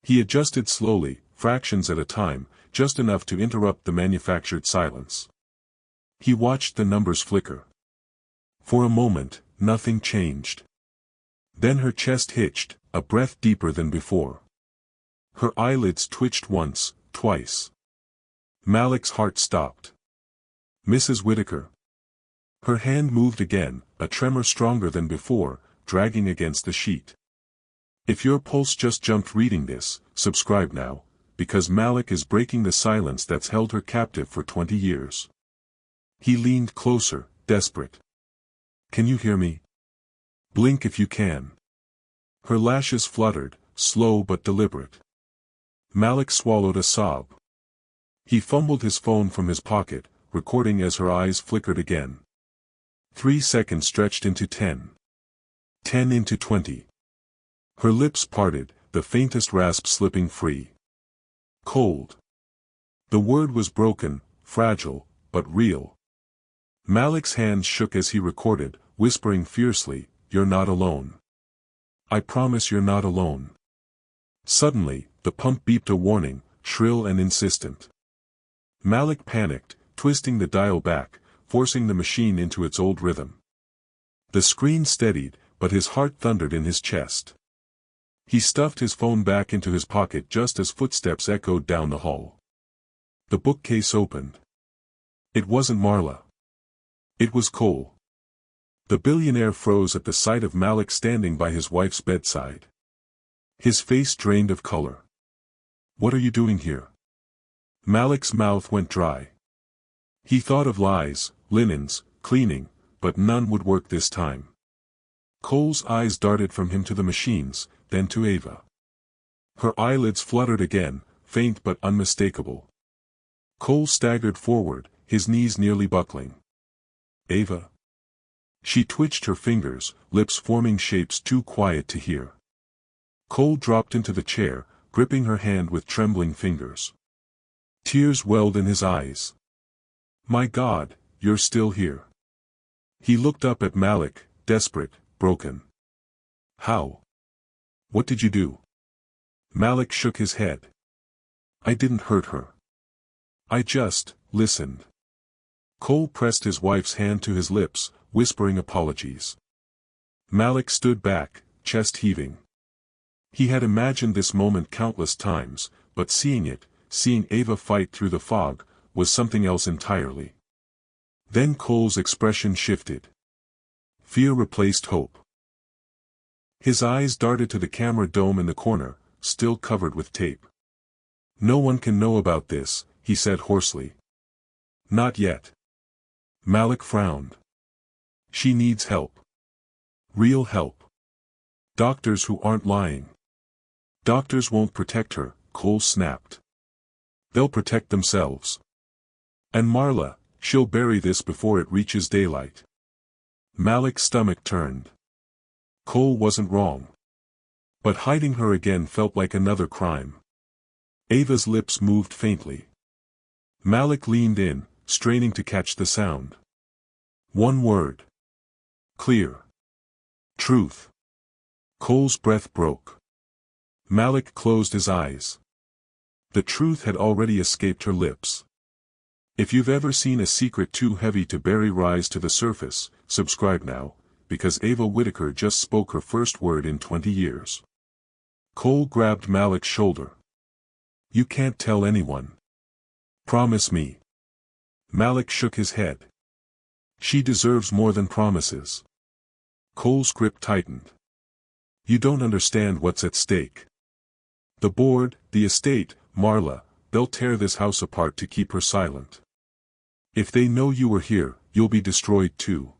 He adjusted slowly, fractions at a time, just enough to interrupt the manufactured silence. He watched the numbers flicker. For a moment, nothing changed. Then her chest hitched, a breath deeper than before. Her eyelids twitched once, twice. Malik's heart stopped. "Mrs. Whitaker." Her hand moved again, a tremor stronger than before, dragging against the sheet. If your pulse just jumped reading this, subscribe now, because Malik is breaking the silence that's held her captive for 20 years. He leaned closer, desperate. "Can you hear me? Blink if you can." Her lashes fluttered, slow but deliberate. Malik swallowed a sob. He fumbled his phone from his pocket, recording as her eyes flickered again. 3 seconds stretched into 10. 10 into 20. Her lips parted, the faintest rasp slipping free. Cold. The word was broken, fragile, but real. Malik's hands shook as he recorded, whispering fiercely, "You're not alone. I promise you're not alone." Suddenly, the pump beeped a warning, shrill and insistent. Malik panicked, twisting the dial back, forcing the machine into its old rhythm. The screen steadied, but his heart thundered in his chest. He stuffed his phone back into his pocket just as footsteps echoed down the hall. The bookcase opened. It wasn't Marla. It was Cole. The billionaire froze at the sight of Malik standing by his wife's bedside. His face drained of color. "What are you doing here?" Malik's mouth went dry. He thought of lies, linens, cleaning, but none would work this time. Cole's eyes darted from him to the machines, then to Ava. Her eyelids fluttered again, faint but unmistakable. Cole staggered forward, his knees nearly buckling. "Ava?" She twitched her fingers, lips forming shapes too quiet to hear. Cole dropped into the chair, gripping her hand with trembling fingers. Tears welled in his eyes. "My God, you're still here." He looked up at Malik, desperate, broken. "How? What did you do?" Malik shook his head. "I didn't hurt her. I just listened." Cole pressed his wife's hand to his lips, whispering apologies. Malik stood back, chest heaving. He had imagined this moment countless times, but seeing Ava fight through the fog, was something else entirely. Then Cole's expression shifted. Fear replaced hope. His eyes darted to the camera dome in the corner, still covered with tape. "No one can know about this," he said hoarsely. "Not yet." Malik frowned. "She needs help. Real help. Doctors who aren't lying." "Doctors won't protect her," Cole snapped. "They'll protect themselves. And Marla, she'll bury this before it reaches daylight." Malik's stomach turned. Cole wasn't wrong. But hiding her again felt like another crime. Ava's lips moved faintly. Malik leaned in, straining to catch the sound. One word. Clear. Truth. Cole's breath broke. Malik closed his eyes. The truth had already escaped her lips. If you've ever seen a secret too heavy to bury rise to the surface, subscribe now, because Ava Whitaker just spoke her first word in 20 years. Cole grabbed Malik's shoulder. "You can't tell anyone. Promise me." Malik shook his head. "She deserves more than promises." Cole's grip tightened. "You don't understand what's at stake. The board, the estate, Marla, they'll tear this house apart to keep her silent. If they know you were here, you'll be destroyed too."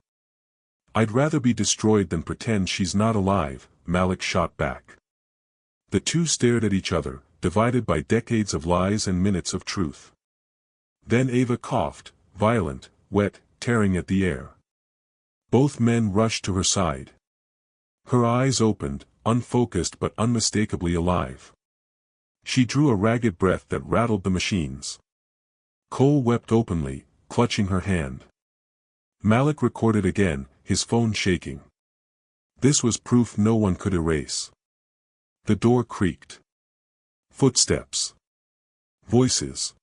"I'd rather be destroyed than pretend she's not alive," Malik shot back. The two stared at each other, divided by decades of lies and minutes of truth. Then Ava coughed, violent, wet, tearing at the air. Both men rushed to her side. Her eyes opened, unfocused but unmistakably alive. She drew a ragged breath that rattled the machines. Cole wept openly, clutching her hand. Malik recorded again, his phone shaking. This was proof no one could erase. The door creaked. Footsteps. Voices.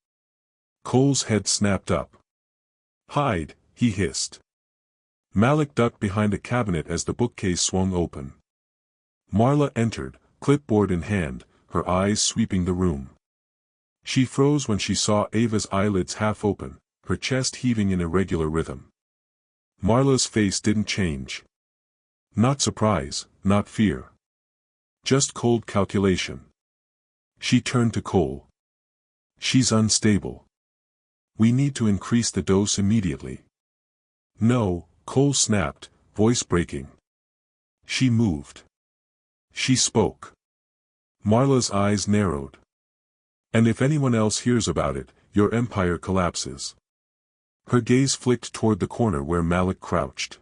Cole's head snapped up. "Hide," he hissed. Malik ducked behind a cabinet as the bookcase swung open. Marla entered, clipboard in hand, her eyes sweeping the room. She froze when she saw Ava's eyelids half open, her chest heaving in irregular rhythm. Marla's face didn't change. Not surprise, not fear. Just cold calculation. She turned to Cole. "She's unstable. We need to increase the dose immediately." "No," Cole snapped, voice breaking. "She moved. She spoke." Marla's eyes narrowed. "And if anyone else hears about it, your empire collapses." Her gaze flicked toward the corner where Malik crouched.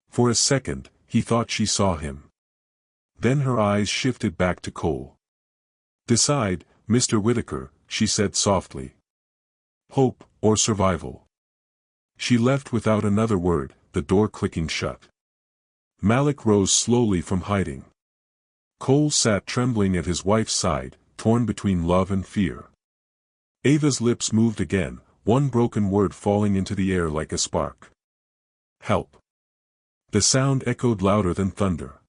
For a second, he thought she saw him. Then her eyes shifted back to Cole. "Decide, Mr. Whitaker," she said softly. "Hope, or survival." She left without another word, the door clicking shut. Malik rose slowly from hiding. Cole sat trembling at his wife's side, torn between love and fear. Ava's lips moved again, one broken word falling into the air like a spark. Help. The sound echoed louder than thunder.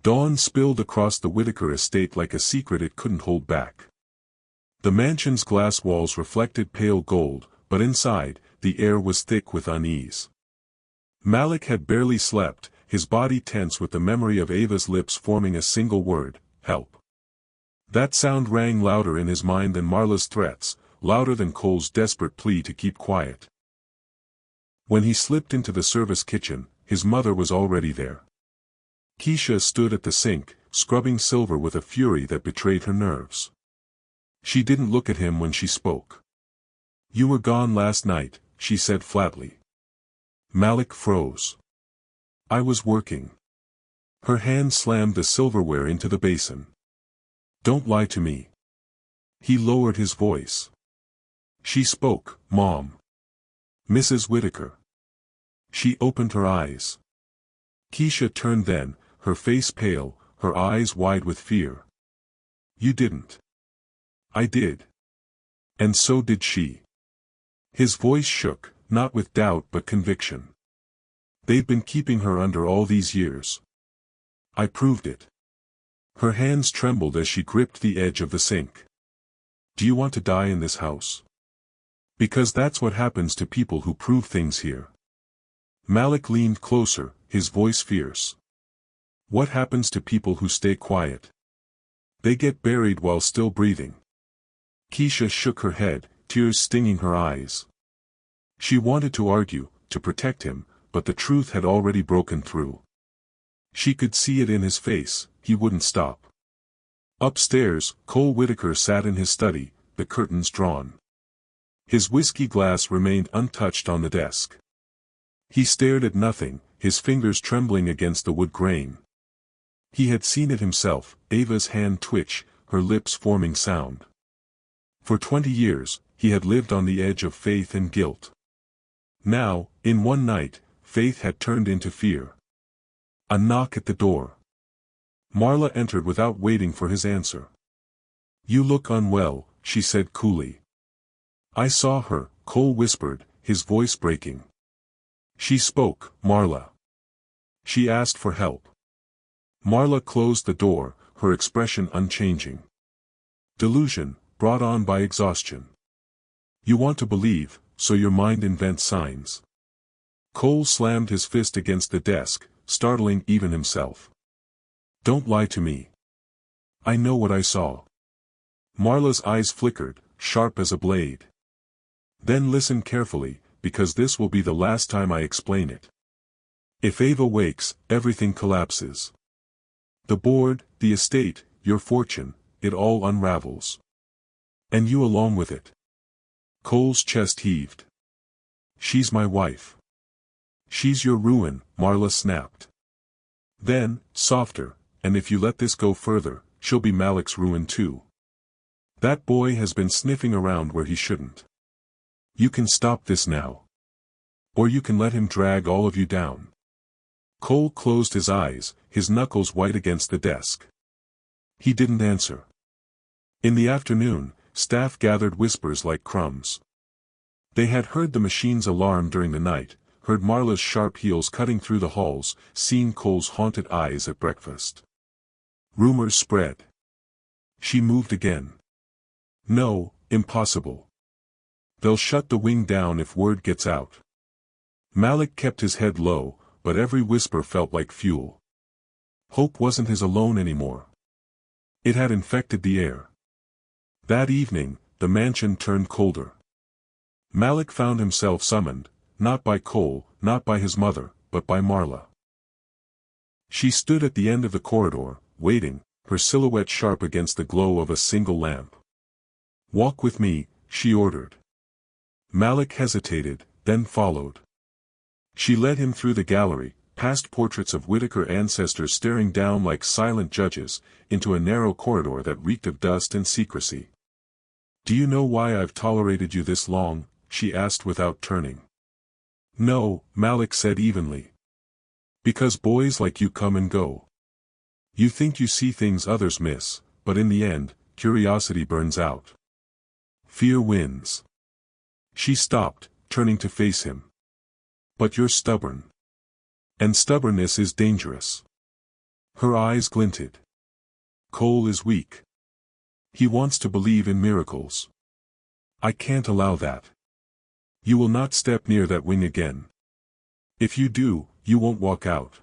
Dawn spilled across the Whitaker estate like a secret it couldn't hold back. The mansion's glass walls reflected pale gold, but inside, the air was thick with unease. Malik had barely slept, his body tense with the memory of Ava's lips forming a single word, help. That sound rang louder in his mind than Marla's threats, louder than Cole's desperate plea to keep quiet. When he slipped into the service kitchen, his mother was already there. Keisha stood at the sink, scrubbing silver with a fury that betrayed her nerves. She didn't look at him when she spoke. "You were gone last night," she said flatly. Malik froze. "I was working." Her hand slammed the silverware into the basin. "Don't lie to me." He lowered his voice. She spoke, "Mom. Mrs. Whitaker." She opened her eyes. Keisha turned then, her face pale, her eyes wide with fear. "You didn't." "I did. And so did she." His voice shook, not with doubt but conviction. "They've been keeping her under all these years. I proved it." Her hands trembled as she gripped the edge of the sink. "Do you want to die in this house? Because that's what happens to people who prove things here." Malik leaned closer, his voice fierce. "What happens to people who stay quiet? They get buried while still breathing." Keisha shook her head, tears stinging her eyes. She wanted to argue, to protect him, but the truth had already broken through. She could see it in his face, he wouldn't stop. Upstairs, Cole Whitaker sat in his study, the curtains drawn. His whiskey glass remained untouched on the desk. He stared at nothing, his fingers trembling against the wood grain. He had seen it himself, Ava's hand twitch, her lips forming sound. For 20 years, he had lived on the edge of faith and guilt. Now, in one night, faith had turned into fear. A knock at the door. Marla entered without waiting for his answer. "You look unwell," she said coolly. "I saw her," Cole whispered, his voice breaking. "She spoke, Marla. She asked for help." Marla closed the door, her expression unchanging. "Delusion, brought on by exhaustion. You want to believe, so your mind invents signs." Cole slammed his fist against the desk, startling even himself. "Don't lie to me. I know what I saw." Marla's eyes flickered, sharp as a blade. "Then listen carefully, because this will be the last time I explain it. If Ava wakes, everything collapses. The board, the estate, your fortune, it all unravels. And you along with it." Cole's chest heaved. "She's my wife. She's your ruin," Marla snapped. Then, softer, "and if you let this go further, she'll be Malik's ruin too. That boy has been sniffing around where he shouldn't. You can stop this now. Or you can let him drag all of you down." Cole closed his eyes, his knuckles white against the desk. He didn't answer. In the afternoon, staff gathered whispers like crumbs. They had heard the machine's alarm during the night, heard Marla's sharp heels cutting through the halls, seen Cole's haunted eyes at breakfast. Rumors spread. "She moved again. No, impossible. They'll shut the wing down if word gets out." Malik kept his head low, but every whisper felt like fuel. Hope wasn't his alone anymore. It had infected the air. That evening, the mansion turned colder. Malik found himself summoned, not by Cole, not by his mother, but by Marla. She stood at the end of the corridor, waiting, her silhouette sharp against the glow of a single lamp. "Walk with me," she ordered. Malik hesitated, then followed. She led him through the gallery, past portraits of Whitaker ancestors staring down like silent judges, into a narrow corridor that reeked of dust and secrecy. "Do you know why I've tolerated you this long?" she asked without turning. No, Malik said evenly. Because boys like you come and go. You think you see things others miss, but in the end, curiosity burns out. Fear wins. She stopped, turning to face him. But you're stubborn. And stubbornness is dangerous. Her eyes glinted. Cole is weak. He wants to believe in miracles. I can't allow that. You will not step near that wing again. If you do, you won't walk out.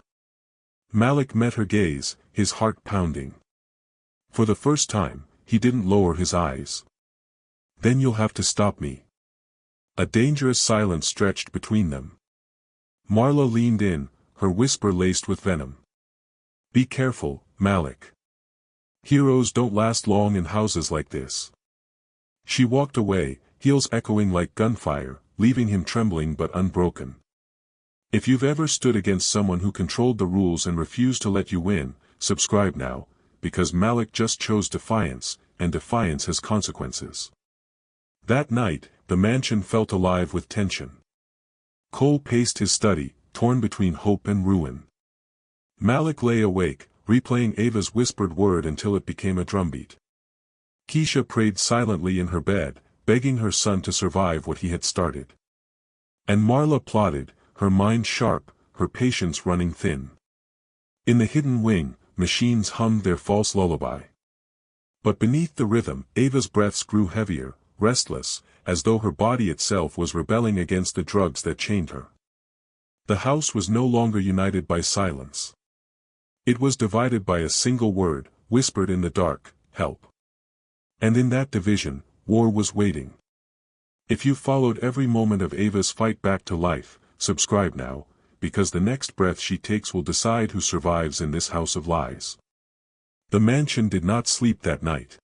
Malik met her gaze, his heart pounding. For the first time, he didn't lower his eyes. Then you'll have to stop me. A dangerous silence stretched between them. Marla leaned in, her whisper laced with venom. Be careful, Malik. Heroes don't last long in houses like this. She walked away, heels echoing like gunfire, leaving him trembling but unbroken. If you've ever stood against someone who controlled the rules and refused to let you win, subscribe now, because Malik just chose defiance, and defiance has consequences. That night, the mansion felt alive with tension. Cole paced his study, torn between hope and ruin. Malik lay awake, replaying Ava's whispered word until it became a drumbeat. Keisha prayed silently in her bed, begging her son to survive what he had started. And Marla plotted, her mind sharp, her patience running thin. In the hidden wing, machines hummed their false lullaby. But beneath the rhythm, Ava's breaths grew heavier, restless, as though her body itself was rebelling against the drugs that chained her. The house was no longer united by silence. It was divided by a single word, whispered in the dark, help. And in that division, war was waiting. If you followed every moment of Ava's fight back to life, subscribe now, because the next breath she takes will decide who survives in this house of lies. The mansion did not sleep that night.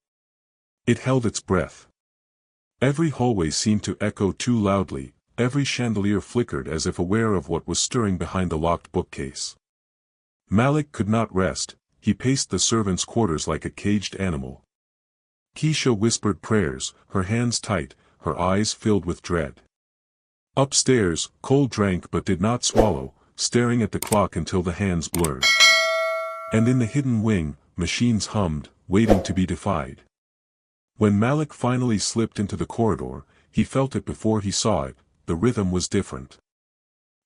It held its breath. Every hallway seemed to echo too loudly, every chandelier flickered as if aware of what was stirring behind the locked bookcase. Malik could not rest, he paced the servants' quarters like a caged animal. Keisha whispered prayers, her hands tight, her eyes filled with dread. Upstairs, Cole drank but did not swallow, staring at the clock until the hands blurred. And in the hidden wing, machines hummed, waiting to be defied. When Malik finally slipped into the corridor, he felt it before he saw it, the rhythm was different.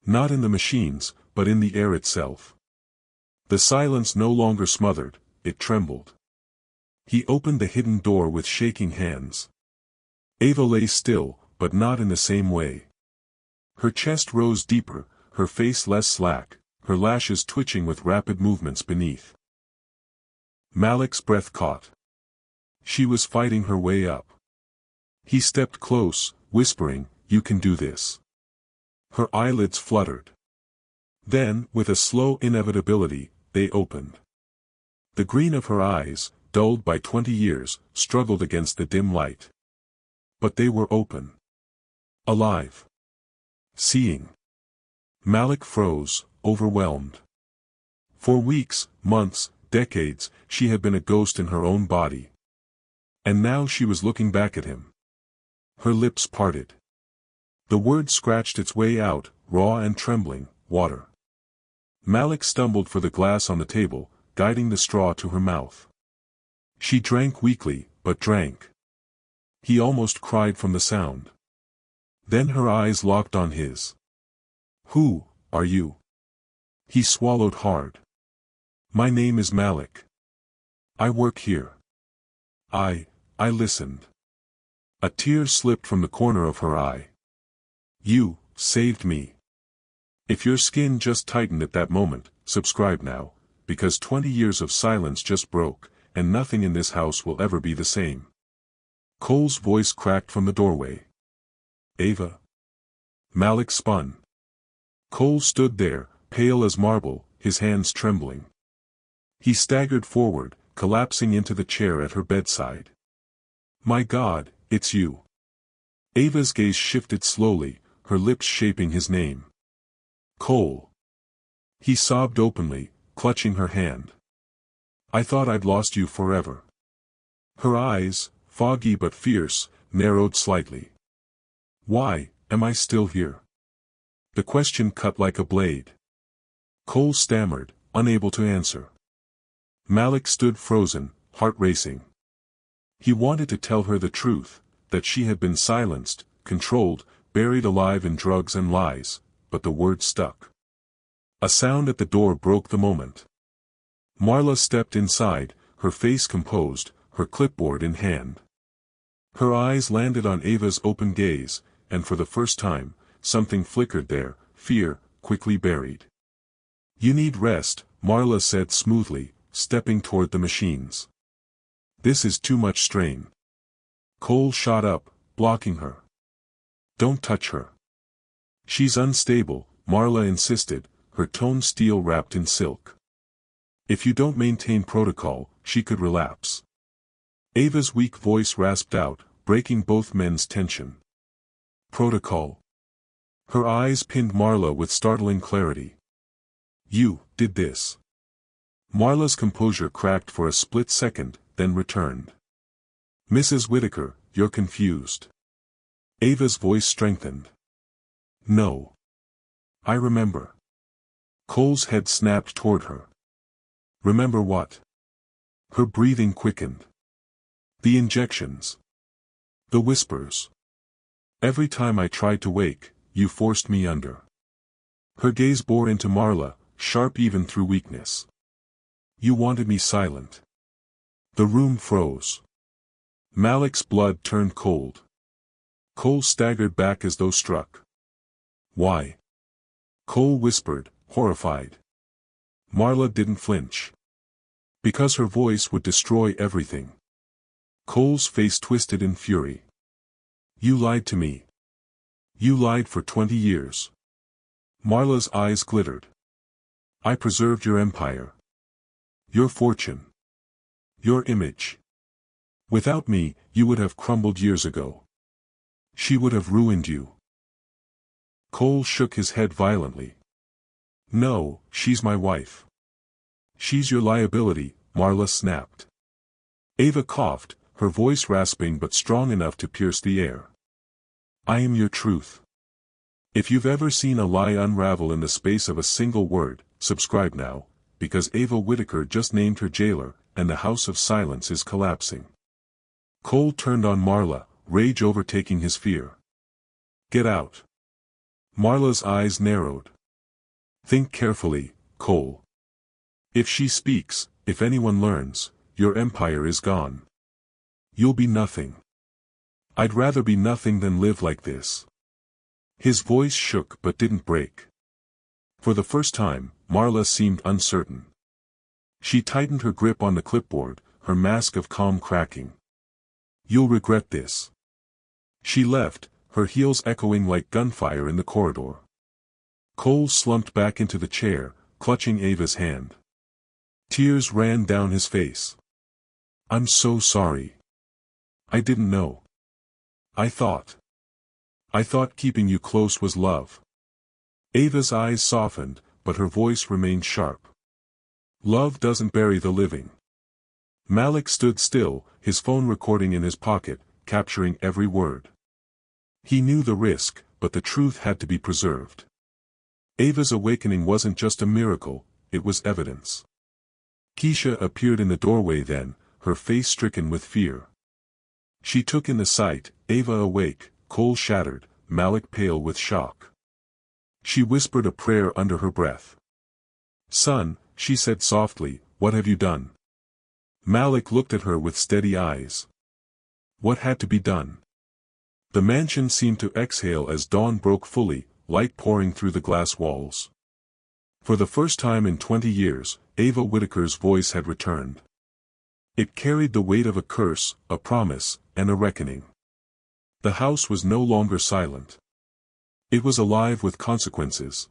Not in the machines, but in the air itself. The silence no longer smothered, it trembled. He opened the hidden door with shaking hands. Ava lay still, but not in the same way. Her chest rose deeper, her face less slack, her lashes twitching with rapid movements beneath. Malik's breath caught. She was fighting her way up. He stepped close, whispering, "You can do this." Her eyelids fluttered. Then, with a slow inevitability, they opened. The green of her eyes, dulled by 20 years, struggled against the dim light. But they were open. Alive. Seeing. Malik froze, overwhelmed. For weeks, months, decades, she had been a ghost in her own body. And now she was looking back at him. Her lips parted. The word scratched its way out, raw and trembling, water. Malik stumbled for the glass on the table, guiding the straw to her mouth. She drank weakly, but drank. He almost cried from the sound. Then her eyes locked on his. "Who are you?" He swallowed hard. "My name is Malik. I work here." I listened. A tear slipped from the corner of her eye. "You saved me." If your skin just tightened at that moment, subscribe now, because 20 years of silence just broke, and nothing in this house will ever be the same. Cole's voice cracked from the doorway. "Ava?" Malik spun. Cole stood there, pale as marble, his hands trembling. He staggered forward, collapsing into the chair at her bedside. "My God, it's you." Ava's gaze shifted slowly, her lips shaping his name. "Cole." He sobbed openly, clutching her hand. "I thought I'd lost you forever." Her eyes, foggy but fierce, narrowed slightly. "Why am I still here?" The question cut like a blade. Cole stammered, unable to answer. Malik stood frozen, heart racing. He wanted to tell her the truth, that she had been silenced, controlled, buried alive in drugs and lies, but the words stuck. A sound at the door broke the moment. Marla stepped inside, her face composed, her clipboard in hand. Her eyes landed on Ava's open gaze, and for the first time, something flickered there, fear, quickly buried. "You need rest," Marla said smoothly, stepping toward the machines. "This is too much strain." Cole shot up, blocking her. "Don't touch her. She's unstable," Marla insisted, her tone steel wrapped in silk. "If you don't maintain protocol, she could relapse." Ava's weak voice rasped out, breaking both men's tension. "Protocol?" Her eyes pinned Marla with startling clarity. "You did this." Marla's composure cracked for a split second, then returned. "Mrs. Whitaker, you're confused." Ava's voice strengthened. "No. I remember." Cole's head snapped toward her. "Remember what?" Her breathing quickened. "The injections. The whispers. Every time I tried to wake, you forced me under." Her gaze bore into Marla, sharp even through weakness. "You wanted me silent." The room froze. Malik's blood turned cold. Cole staggered back as though struck. "Why?" Cole whispered, horrified. Marla didn't flinch. "Because her voice would destroy everything." Cole's face twisted in fury. "You lied to me. You lied for 20 years. Marla's eyes glittered. "I preserved your empire. Your fortune. Your image. Without me, you would have crumbled years ago. She would have ruined you." Cole shook his head violently. "No, she's my wife." "She's your liability," Marla snapped. Ava coughed, her voice rasping but strong enough to pierce the air. "I am your truth. If you've ever seen a lie unravel in the space of a single word, subscribe now, because Ava Whitaker just named her jailer, and the House of Silence is collapsing." Cole turned on Marla, rage overtaking his fear. "Get out." Marla's eyes narrowed. "Think carefully, Cole. If she speaks, if anyone learns, your empire is gone. You'll be nothing. I'd rather be nothing than live like this." His voice shook but didn't break. For the first time, Marla seemed uncertain. She tightened her grip on the clipboard, her mask of calm cracking. "You'll regret this." She left, her heels echoing like gunfire in the corridor. Cole slumped back into the chair, clutching Ava's hand. Tears ran down his face. "I'm so sorry. I didn't know. I thought keeping you close was love." Ava's eyes softened, but her voice remained sharp. "Love doesn't bury the living." Malik stood still, his phone recording in his pocket, capturing every word. He knew the risk, but the truth had to be preserved. Ava's awakening wasn't just a miracle, it was evidence. Keisha appeared in the doorway then, her face stricken with fear. She took in the sight, Ava awake, Cole shattered, Malik pale with shock. She whispered a prayer under her breath. "Son," she said softly, "what have you done?" Malik looked at her with steady eyes. "What had to be done?" The mansion seemed to exhale as dawn broke fully, light pouring through the glass walls. For the first time in 20 years, Ava Whitaker's voice had returned. It carried the weight of a curse, a promise, and a reckoning. The house was no longer silent. It was alive with consequences.